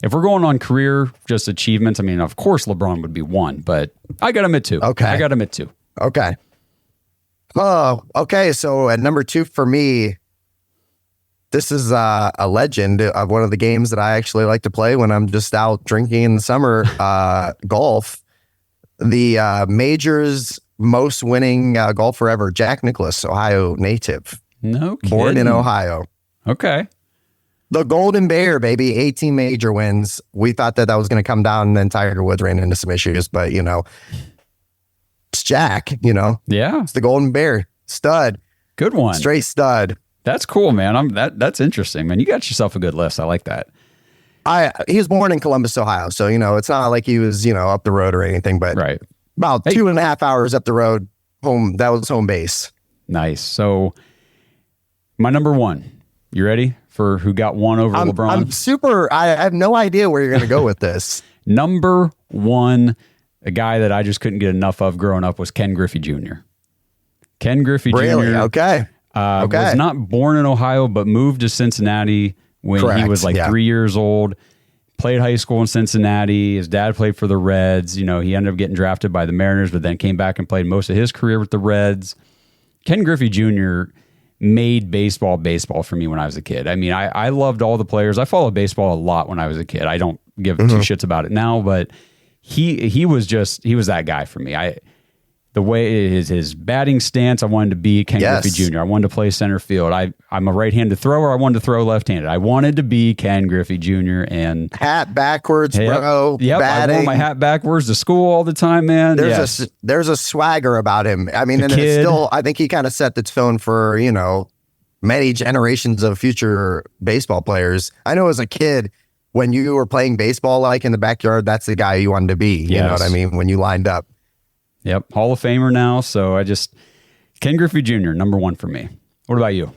If we're going on career, just achievements, I mean, of course LeBron would be 1, but I got him at 2. Okay. I got him at 2. Okay. Oh, okay. So at number 2 for me, this is a legend of one of the games that I actually like to play when I'm just out drinking in the summer, golf. The majors most winning golfer ever, Jack Nicklaus, Ohio native. No kidding. Born in Ohio. Okay. The Golden Bear, baby, 18 major wins. We thought that was going to come down, and then Tiger Woods ran into some issues, but it's Jack, Yeah. It's the Golden Bear. Stud. Good one. Straight stud. That's cool, man. That's interesting, man. You got yourself a good list. I like that. He was born in Columbus, Ohio. So, it's not like he was, up the road or anything, but right. About 2.5 hours up the road, home base. Nice. So my number one, you ready for who got one over LeBron? I have no idea where you're going to go with this. Number one, a guy that I just couldn't get enough of growing up was Ken Griffey Jr. Ken Griffey Really? Jr. Okay. Was not born in Ohio, but moved to Cincinnati when he was 3 years old. Played high school in Cincinnati. His dad played for the Reds. He ended up getting drafted by the Mariners, but then came back and played most of his career with the Reds. Ken Griffey Jr. made baseball for me when I was a kid. I mean, I loved all the players. I followed baseball a lot when I was a kid. I don't give two shits about it now, but he was that guy for me. The way his batting stance, I wanted to be Ken Griffey Jr. I wanted to play center field. I'm a right-handed thrower. I wanted to throw left-handed. I wanted to be Ken Griffey Jr. and hat backwards, bro. Yep, batting. I wore my hat backwards to school all the time, man. There's a swagger about him. I mean, it's still, I think he kind of set the tone for many generations of future baseball players. I know as a kid, when you were playing baseball like in the backyard, that's the guy you wanted to be. You know what I mean? When you lined up. Yep. Hall of Famer now. So Ken Griffey Jr., number one for me. What about you?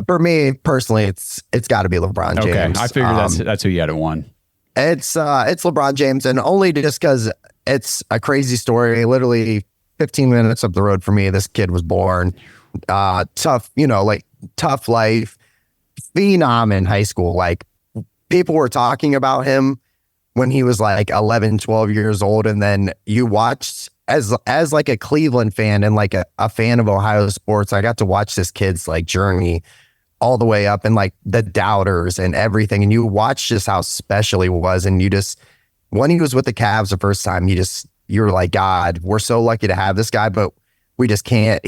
For me personally, it's got to be LeBron James. Okay. I figured that's who you had at one. It's LeBron James, and only just because it's a crazy story. Literally 15 minutes up the road for me, this kid was born. Tough life. Phenom in high school. Like, people were talking about him when he was like 11, 12 years old. And then you watched as like a Cleveland fan and like a fan of Ohio sports, I got to watch this kid's like journey all the way up and like the doubters and everything. And you watch just how special he was. And when he was with the Cavs the first time, you're like, God, we're so lucky to have this guy, but we can't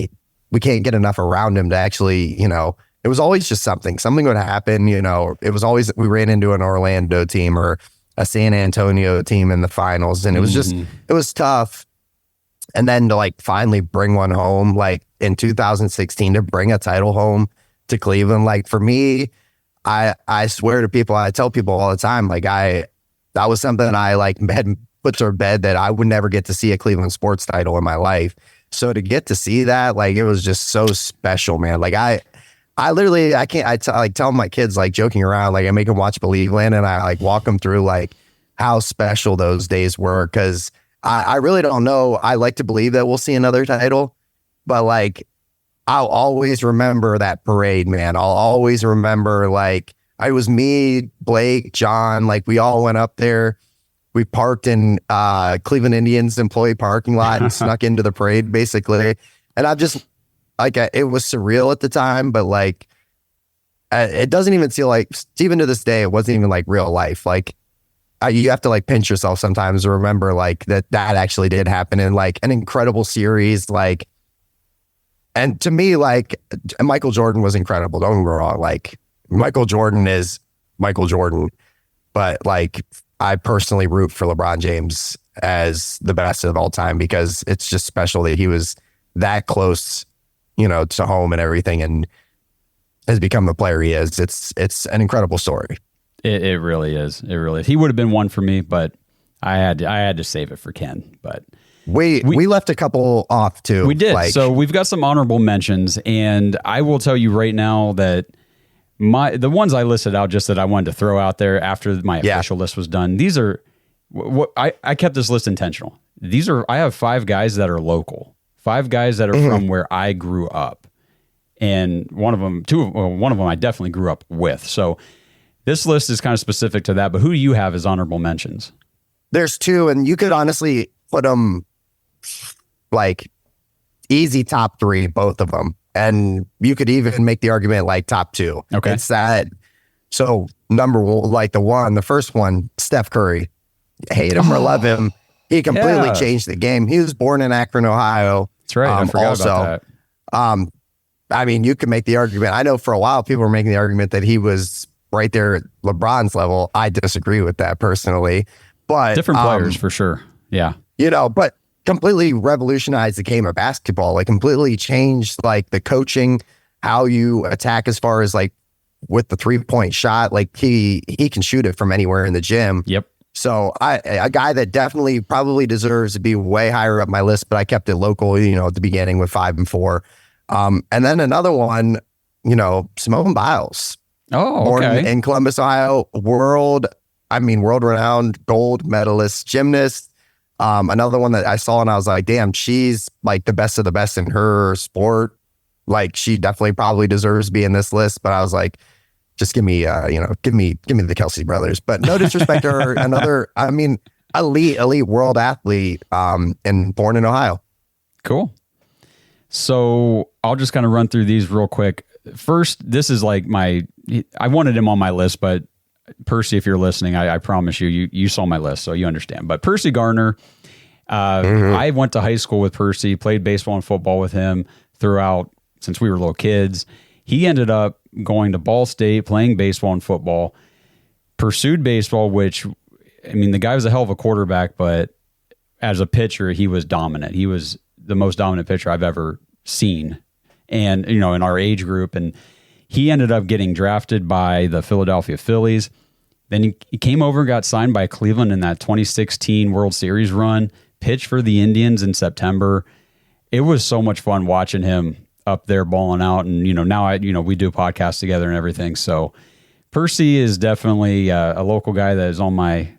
get enough around him to actually, it was always just something would happen. It was always, we ran into an Orlando team or a San Antonio team in the finals. And it was it was tough. And then to like finally bring one home, like in 2016, to bring a title home to Cleveland. Like for me, I swear to people, I tell people all the time, like that was something I like had put to bed that I would never get to see a Cleveland sports title in my life. So to get to see that, like, it was just so special, man. Like I tell my kids, like joking around, like I make them watch Believeland and I like walk them through like how special those days were. Cause I really don't know. I like to believe that we'll see another title, but like, I'll always remember that parade, man. I'll always remember like it was me, Blake, John, like we all went up there. We parked in Cleveland Indians employee parking lot and snuck into the parade basically. And I've just like, it was surreal at the time, but like, it doesn't even feel like, even to this day, it wasn't even like real life. Like you have to like pinch yourself sometimes to remember like that actually did happen in like an incredible series. Like, and to me, like Michael Jordan was incredible. Don't get me wrong. Like Michael Jordan is Michael Jordan, but like I personally root for LeBron James as the best of all time because it's just special that he was that close, to home and everything, and has become the player he is. It's an incredible story. It really is. It really is. He would have been one for me, but I had to save it for Ken. But we left a couple off too. We did. So we've got some honorable mentions, and I will tell you right now that the ones I listed out just that I wanted to throw out there after my official list was done. These are what I kept this list intentional. I have 5 guys that are local. 5 guys that are from where I grew up, and one of them I definitely grew up with. So this list is kind of specific to that, but who do you have as honorable mentions? There's 2, and you could honestly put them like easy top 3, both of them. And you could even make the argument like top 2. Okay. It's that. So the first one, Steph Curry. Hate him or love him. He completely changed the game. He was born in Akron, Ohio. That's right. I forgot about that. I mean, you can make the argument. I know for a while people were making the argument that he was right there at LeBron's level. I disagree with that personally, but different players for sure. Yeah. But completely revolutionized the game of basketball, like completely changed like the coaching, how you attack as far as like with the 3-point shot, like he can shoot it from anywhere in the gym. Yep. So a guy that definitely probably deserves to be way higher up my list, but I kept it local, at the beginning with 5 and 4. And then another one, Simone Biles. Oh, Born okay. in Columbus, Ohio, world-renowned gold medalist gymnast. Another one that I saw and I was like, damn, she's like the best of the best in her sport. Like she definitely probably deserves to be in this list, but I was like, just give me the Kelsey brothers. But no disrespect to her, another, elite world athlete, and born in Ohio. Cool. So I'll just kind of run through these real quick. First, this is like I wanted him on my list, but Percy, if you're listening, I promise you saw my list, so you understand. But Percy Garner, I went to high school with Percy, played baseball and football with him throughout since we were little kids. He ended up going to Ball State, playing baseball and football, pursued baseball, which, the guy was a hell of a quarterback, but as a pitcher, he was dominant. He was the most dominant pitcher I've ever seen. And, in our age group. And he ended up getting drafted by the Philadelphia Phillies. Then he came over and got signed by Cleveland in that 2016 World Series run, pitched for the Indians in September. It was so much fun watching him up there balling out. And, now we do podcasts together and everything. So Percy is definitely a local guy that is on my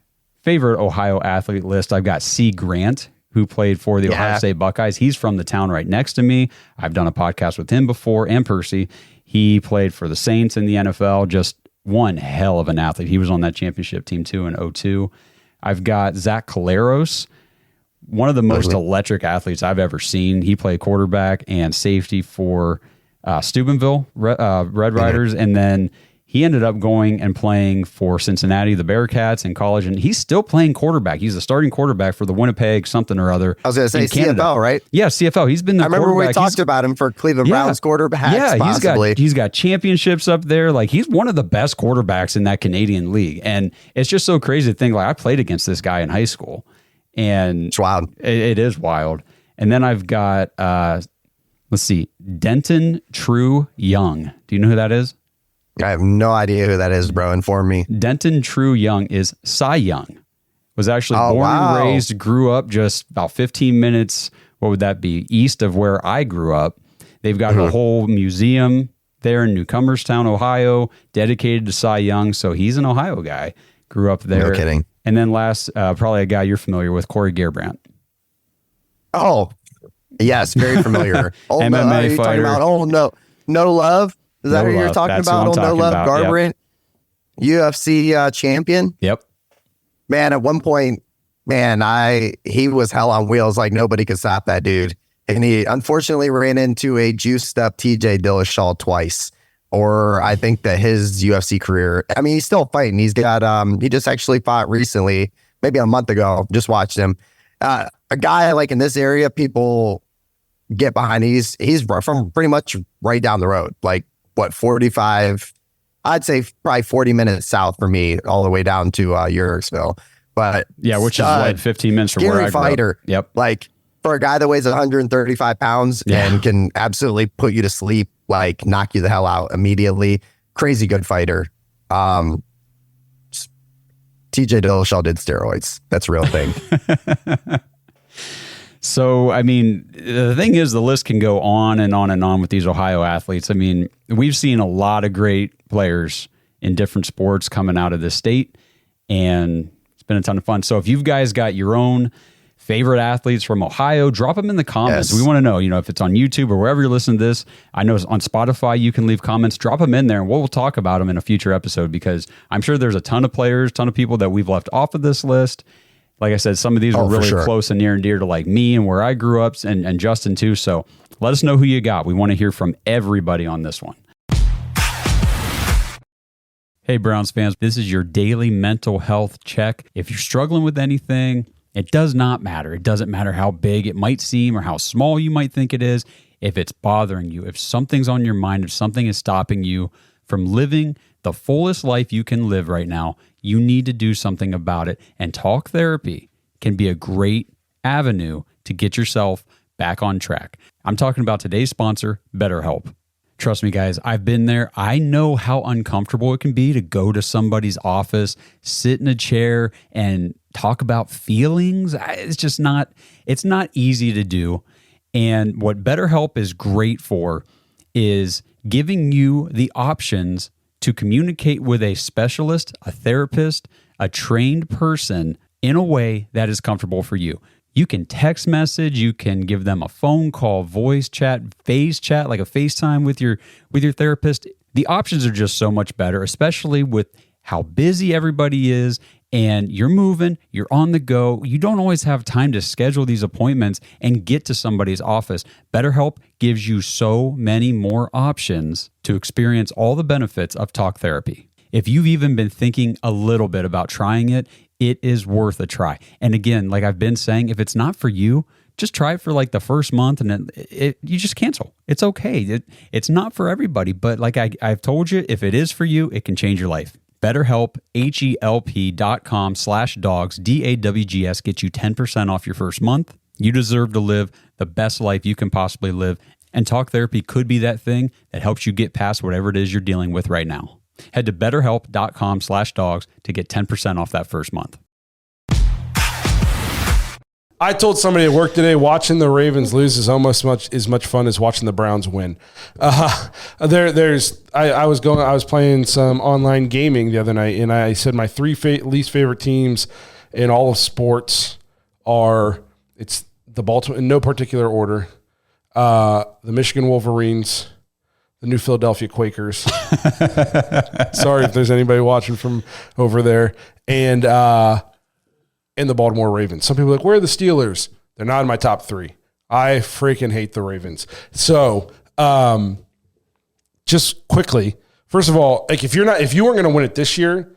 favorite Ohio athlete list. I've got C. Grant, who played for the Ohio State Buckeyes. He's from the town right next to me. I've done a podcast with him before, and Percy. He played for the Saints in the NFL, just one hell of an athlete. He was on that championship team too in 2002. I've got Zach Caleros, one of the most electric athletes I've ever seen. He played quarterback and safety for Steubenville Red Riders, and then he ended up going and playing for Cincinnati, the Bearcats, in college, and he's still playing quarterback. He's a starting quarterback for the Winnipeg something or other. I was going to say CFL, right? Yeah, CFL. He's been the quarterback. I remember we talked about him for Cleveland Browns quarterback. Yeah, possibly. he's got championships up there. Like, he's one of the best quarterbacks in that Canadian league, and it's just so crazy to think, like, I played against this guy in high school, and it's wild. It is wild. And then I've got, Denton True Young. Do you know who that is? I have no idea who that is, bro. Inform me. Denton True Young is Cy Young. Was actually born and raised, grew up just about 15 minutes, what would that be, east of where I grew up. They've got a whole museum there in Newcomerstown, Ohio, dedicated to Cy Young. So he's an Ohio guy. Grew up there. No kidding. And then last, probably a guy you're familiar with, Corey Garbrandt. Oh, yes, very familiar. MMA fighter. No Love. Is that who you're talking about? No Love Garbrandt, yep. UFC champion. Yep. Man, at one point, he was hell on wheels. Like nobody could stop that dude. And he unfortunately ran into a juiced up TJ Dillashaw twice. Or I think that his UFC career, he's still fighting. He's got, he just actually fought recently, maybe a month ago. Just watched him. A guy like in this area, people get behind. He's from pretty much right down the road. Like, 45, I'd say probably 40 minutes south for me, all the way down to Uhrichsville. But yeah, which is like 15 minutes from where I grew fighter. Up. Yep. Like for a guy that weighs 135 pounds and can absolutely put you to sleep, like knock you the hell out immediately. Crazy good fighter. TJ Dillashaw did steroids. That's a real thing. So, the thing is, the list can go on and on and on with these Ohio athletes. We've seen a lot of great players in different sports coming out of this state, and it's been a ton of fun. So if you guys got your own favorite athletes from Ohio, drop them in the comments. Yes. We want to know, if it's on YouTube or wherever you're listening to this. I know on Spotify, you can leave comments. Drop them in there, and we'll talk about them in a future episode, because I'm sure there's a ton of players, ton of people that we've left off of this list. Like I said, some of these were really close and near and dear to like me and where I grew up, and Justin too. So let us know who you got. We want to hear from everybody on this one. Hey, Browns fans, this is your daily mental health check. If you're struggling with anything, it does not matter. It doesn't matter how big it might seem or how small you might think it is. If it's bothering you, if something's on your mind, if something is stopping you from living the fullest life you can live right now, you need to do something about it. And talk therapy can be a great avenue to get yourself back on track. I'm talking about today's sponsor, BetterHelp. Trust me, guys, I've been there. I know how uncomfortable it can be to go to somebody's office, sit in a chair, and talk about feelings. It's not easy to do. And what BetterHelp is great for is giving you the options to communicate with a specialist, a therapist, a trained person in a way that is comfortable for you. You can text message, you can give them a phone call, voice chat, face chat, like a FaceTime with your therapist. The options are just so much better, especially with how busy everybody is, and you're moving, you're on the go. You don't always have time to schedule these appointments and get to somebody's office. BetterHelp gives you so many more options to experience all the benefits of talk therapy. If you've even been thinking a little bit about trying it, it is worth a try. And again, like I've been saying, if it's not for you, just try it for like the first month and then you just cancel. It's okay. It's not for everybody, but like I've told you, if it is for you, it can change your life. BetterHelp, HELP.com/dogs, DAWGS, gets you 10% off your first month. You deserve to live the best life you can possibly live. And talk therapy could be that thing that helps you get past whatever it is you're dealing with right now. Head to betterhelp.com/dogs to get 10% off that first month. I told somebody at work today, watching the Ravens lose is almost as much fun as watching the Browns win. I was playing some online gaming the other night, and I said my three least favorite teams in all of sports it's the Baltimore, in no particular order, the Michigan Wolverines, the New Philadelphia Quakers. Sorry if there's anybody watching from over there, and the Baltimore Ravens. Some people are like, where are the Steelers? They're not in my top three. I freaking hate the Ravens. So, just quickly, first of all, like if you weren't going to win it this year,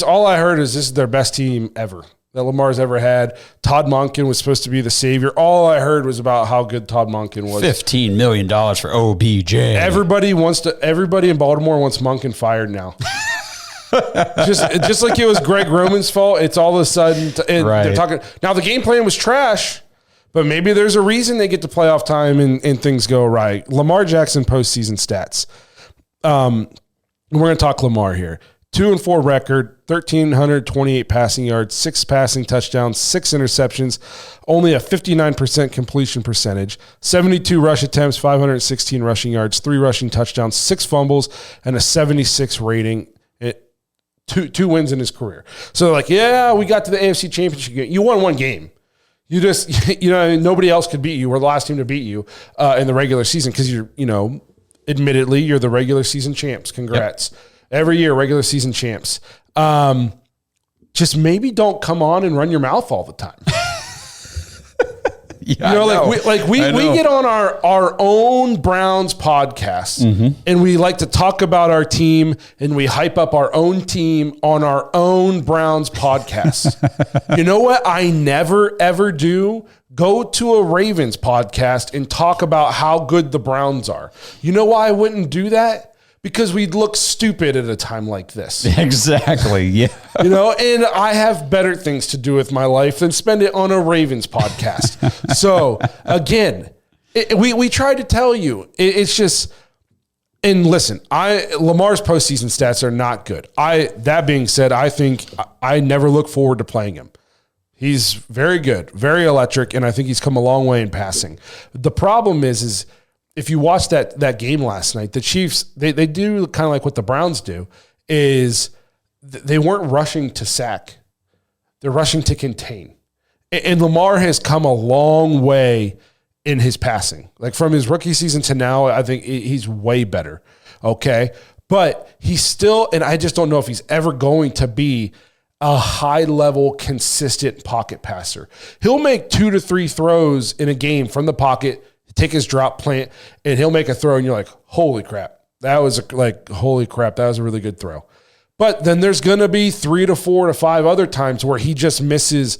all I heard is this is their best team ever that Lamar's ever had. Todd Monken was supposed to be the savior. All I heard was about how good Todd Monken was. $15 million for OBJ. Everybody in Baltimore wants Monken fired now. just like it was Greg Roman's fault. It's all of a sudden they're talking. Now the game plan was trash, but maybe there's a reason they get to playoff time and things go right. Lamar Jackson postseason stats. We're going to talk Lamar here. 2-4 record, 1,328 passing yards, 6 passing touchdowns, 6 interceptions, only a 59% completion percentage, 72 rush attempts, 516 rushing yards, 3 rushing touchdowns, 6 fumbles, and a 76 rating. Two wins in his career. So like, yeah, we got to the AFC Championship game. You won one game. You just, nobody else could beat you. We're the last team to beat you in the regular season because you're, admittedly, you're the regular season champs. Congrats. Yep. Every year, regular season champs. Just maybe don't come on and run your mouth all the time. Yeah, we get on our own Browns podcast, and we like to talk about our team, and we hype up our own team on our own Browns podcast. You know what I never, ever do? Go to a Ravens podcast and talk about how good the Browns are. You know why I wouldn't do that? Because we'd look stupid at a time like this. Exactly, yeah. And I have better things to do with my life than spend it on a Ravens podcast. So, again, we tried to tell you. It's just, and listen, Lamar's postseason stats are not good. That being said, I think I never look forward to playing him. He's very good, very electric, and I think he's come a long way in passing. The problem is if you watch that game last night, the Chiefs, they do kind of like what the Browns do, is they weren't rushing to sack. They're rushing to contain. And Lamar has come a long way in his passing. Like from his rookie season to now, I think he's way better. Okay. But he's still, and I just don't know if he's ever going to be a high-level, consistent pocket passer. He'll make 2 to 3 throws in a game from the pocket, take his drop plant, and he'll make a throw, and you're like, holy crap. That was a really good throw. But then there's going to be 3 to 4 to 5 other times where he just misses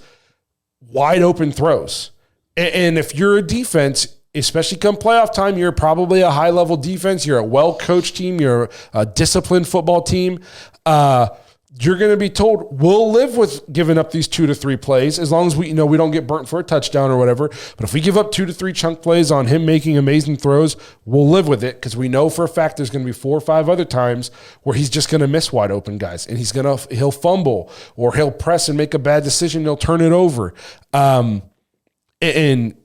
wide open throws. And if you're a defense, especially come playoff time, you're probably a high-level defense. You're a well-coached team. You're a disciplined football team. you're going to be told, we'll live with giving up these 2 to 3 plays as long as we don't get burnt for a touchdown or whatever. But if we give up 2 to 3 chunk plays on him making amazing throws, we'll live with it because we know for a fact there's going to be 4 or 5 other times where he's just going to miss wide open guys and he'll fumble or he'll press and make a bad decision. He'll turn it over. And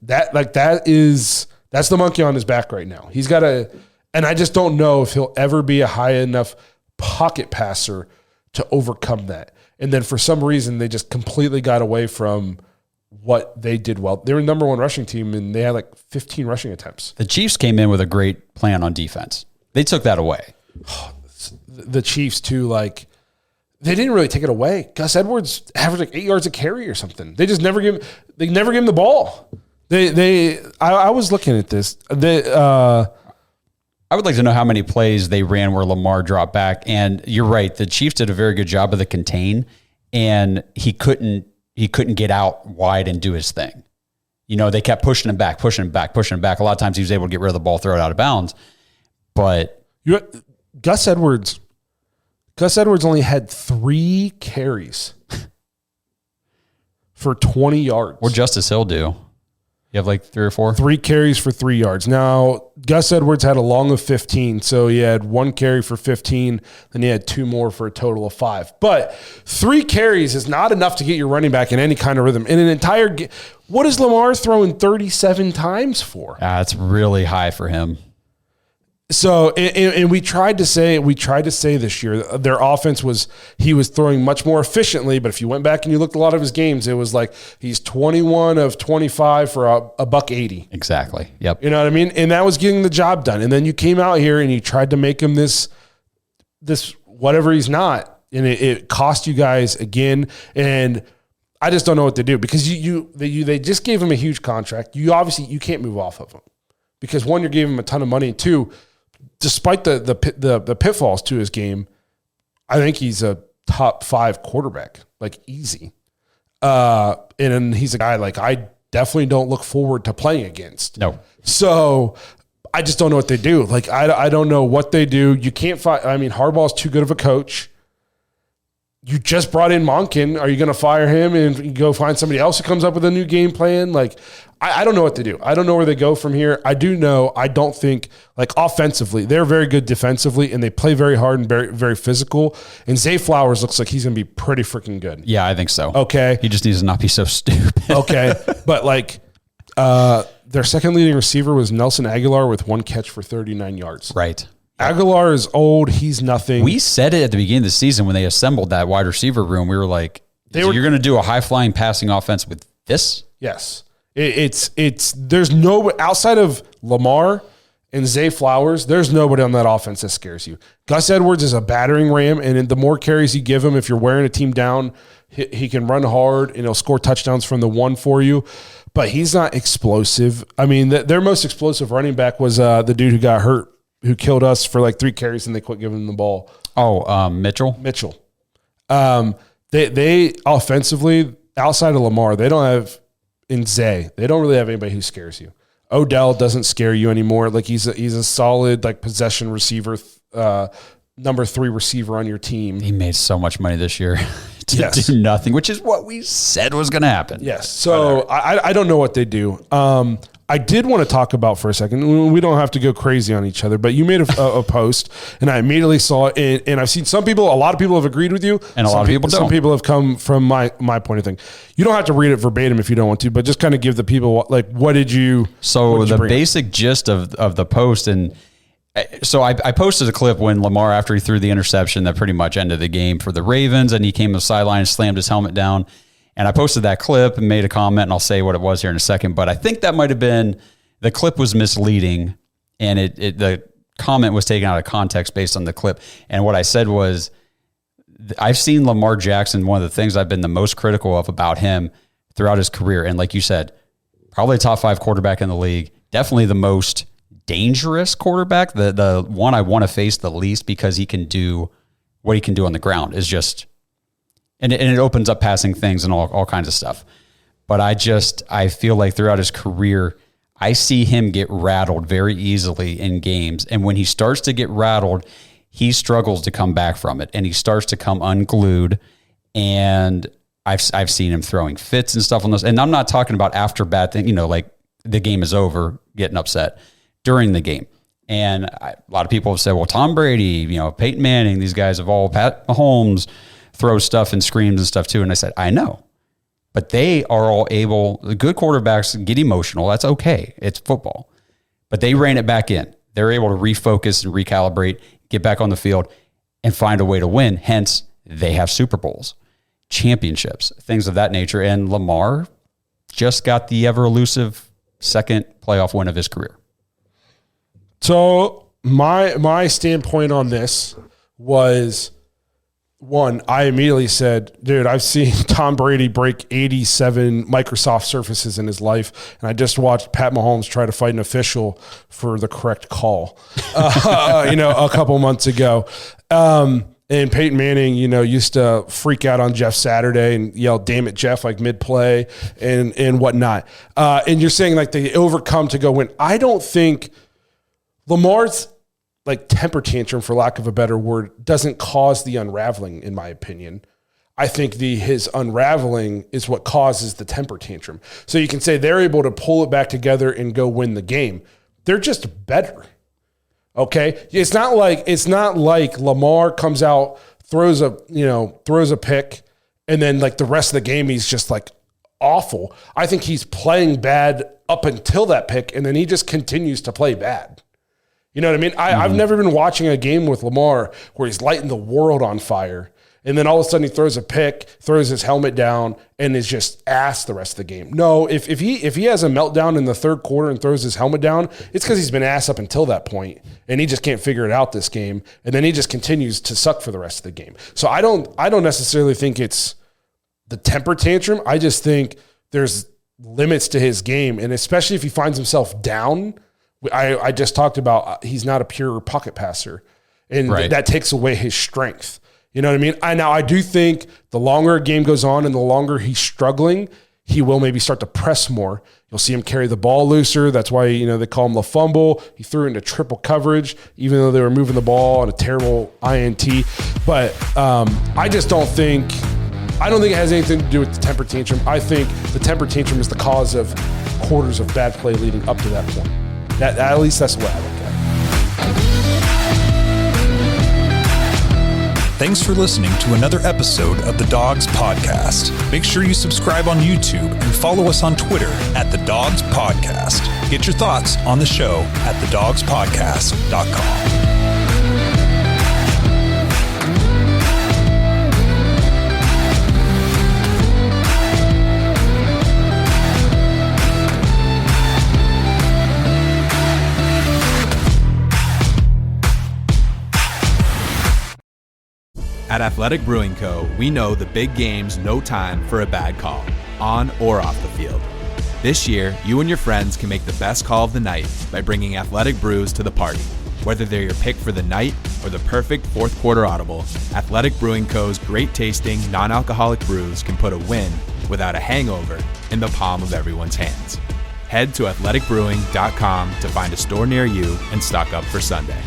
that's the monkey on his back right now. He's got to, and I just don't know if he'll ever be a high enough pocket passer to overcome that. And then for some reason, they just completely got away from what they did well. They were the number 1 rushing team, and they had like 15 rushing attempts. The Chiefs came in with a great plan on defense. They took that away. The Chiefs, too, like, they didn't really take it away. Gus Edwards averaged like 8 yards a carry or something. They just never give him the ball. I was looking at this. I would like to know how many plays they ran where Lamar dropped back. And you're right. The Chiefs did a very good job of the contain, and he couldn't get out wide and do his thing. They kept pushing him back. A lot of times he was able to get rid of the ball, throw it out of bounds. But Gus Edwards only had 3 carries for 20 yards. What Justice Hill do? You have like 3 or 4? 3 carries for 3 yards. Now, Gus Edwards had a long of 15, so he had 1 carry for 15, then he had 2 more for a total of 5. But 3 carries is not enough to get your running back in any kind of rhythm. In an entire game, what is Lamar throwing 37 times for? That's really high for him. So, and we tried to say this year, their offense he was throwing much more efficiently, but if you went back and you looked at a lot of his games, it was like he's 21 of 25 for a $180. Exactly. Yep. You know what I mean? And that was getting the job done. And then you came out here and you tried to make him this whatever he's not. And it cost you guys again. And I just don't know what to do because they just gave him a huge contract. You can't move off of him because 1, you're giving him a ton of money. 2, despite the pitfalls to his game, I think he's a top 5 quarterback, like easy. And he's a guy like I definitely don't look forward to playing against. No. So I just don't know what they do. Like I don't know what they do. You can't find. I mean, Harbaugh's too good of a coach. You just brought in Monken. Are you going to fire him and go find somebody else who comes up with a new game plan? Like, I don't know what to do. I don't know where they go from here. I do know, I don't think, like, offensively, they're very good defensively, and they play very hard and very, very physical. And Zay Flowers looks like he's going to be pretty freaking good. Yeah, I think so. Okay. He just needs to not be so stupid. Okay. But, like, their second leading receiver was Nelson Aguilar with 1 catch for 39 yards. Right. Aguilar is old. He's nothing. We said it at the beginning of the season when they assembled that wide receiver room. We were like, you're going to do a high-flying passing offense with this? Yes. There's no, outside of Lamar and Zay Flowers, there's nobody on that offense that scares you. Gus Edwards is a battering ram, and the more carries you give him, if you're wearing a team down, he can run hard, and he'll score touchdowns from the 1 for you. But he's not explosive. I mean, their most explosive running back was the dude who got hurt, who killed us for like 3 carries, and they quit giving him the ball. Mitchell? Mitchell. They offensively, outside of Lamar, they don't have, in Zay, they don't really have anybody who scares you. Odell doesn't scare you anymore. Like he's a solid like possession receiver, number 3 receiver on your team. He made so much money this year to do nothing, which is what we said was going to happen. Yes. So I don't know what they do. I did want to talk about for a second. We don't have to go crazy on each other, but you made a post, and I immediately saw it. And I've seen a lot of people have agreed with you, and a lot of people don't. Some people have come from my point of thing. You don't have to read it verbatim if you don't want to, but just kind of give the people like, what did you? So the basic gist of the post, and so I posted a clip when Lamar, after he threw the interception that pretty much ended the game for the Ravens, and he came to the sideline and slammed his helmet down. And I posted that clip and made a comment, and I'll say what it was here in a second. But I think that might have been, the clip was misleading, and the comment was taken out of context based on the clip. And what I said was, I've seen Lamar Jackson, one of the things I've been the most critical of about him throughout his career. And like you said, probably a top 5 quarterback in the league, definitely the most dangerous quarterback, the one I want to face the least because he can do what he can do on the ground is just... And it opens up passing things and all kinds of stuff. But I feel like throughout his career, I see him get rattled very easily in games. And when he starts to get rattled, he struggles to come back from it, and he starts to come unglued. And I've seen him throwing fits and stuff on those. And I'm not talking about after bad thing, like the game is over, getting upset during the game. And a lot of people have said, well, Tom Brady, Peyton Manning, these guys have all, Pat Mahomes throws stuff and screams and stuff too. And I said, I know, but they are all able, the good quarterbacks get emotional. That's okay. It's football, but they rein it back in. They're able to refocus and recalibrate, get back on the field and find a way to win. Hence they have Super Bowls, championships, things of that nature. And Lamar just got the ever elusive second playoff win of his career. So my standpoint on this was, one, I immediately said, dude, I've seen Tom Brady break 87 Microsoft Surfaces in his life, and I just watched Pat Mahomes try to fight an official for the correct call, a couple months ago. And Peyton Manning, used to freak out on Jeff Saturday and yell, "Damn it, Jeff," like mid-play and whatnot. And you're saying like they overcome to go win. I don't think Lamar's like temper tantrum, for lack of a better word, doesn't cause the unraveling, in my opinion. I think his unraveling is what causes the temper tantrum. So you can say they're able to pull it back together and go win the game. They're just better. Okay? It's not like Lamar comes out, throws a pick, and then like the rest of the game he's just like awful. I think he's playing bad up until that pick, and then he just continues to play bad. You know what I mean? I've never been watching a game with Lamar where he's lighting the world on fire, and then all of a sudden he throws a pick, throws his helmet down, and is just ass the rest of the game. No, if he has a meltdown in the third quarter and throws his helmet down, it's because he's been ass up until that point, and he just can't figure it out this game, and then he just continues to suck for the rest of the game. So I don't necessarily think it's the temper tantrum. I just think there's limits to his game, and especially if he finds himself down. I just talked about he's not a pure pocket passer, and that takes away his strength. You know what I mean? I do think the longer a game goes on and the longer he's struggling, he will maybe start to press more. You'll see him carry the ball looser. That's why, they call him the fumble. He threw into triple coverage, even though they were moving the ball on a terrible INT. But I don't think it has anything to do with the temper tantrum. I think the temper tantrum is the cause of quarters of bad play leading up to that point. At least that's the way I look at it. Thanks for listening to another episode of the Dogs Podcast. Make sure you subscribe on YouTube and follow us on Twitter at the Dogs Podcast. Get your thoughts on the show at thedogspodcast.com. At Athletic Brewing Co., we know the big game's no time for a bad call, on or off the field. This year, you and your friends can make the best call of the night by bringing Athletic Brews to the party. Whether they're your pick for the night or the perfect fourth quarter audible, Athletic Brewing Co.'s great tasting, non-alcoholic brews can put a win without a hangover in the palm of everyone's hands. Head to athleticbrewing.com to find a store near you and stock up for Sunday.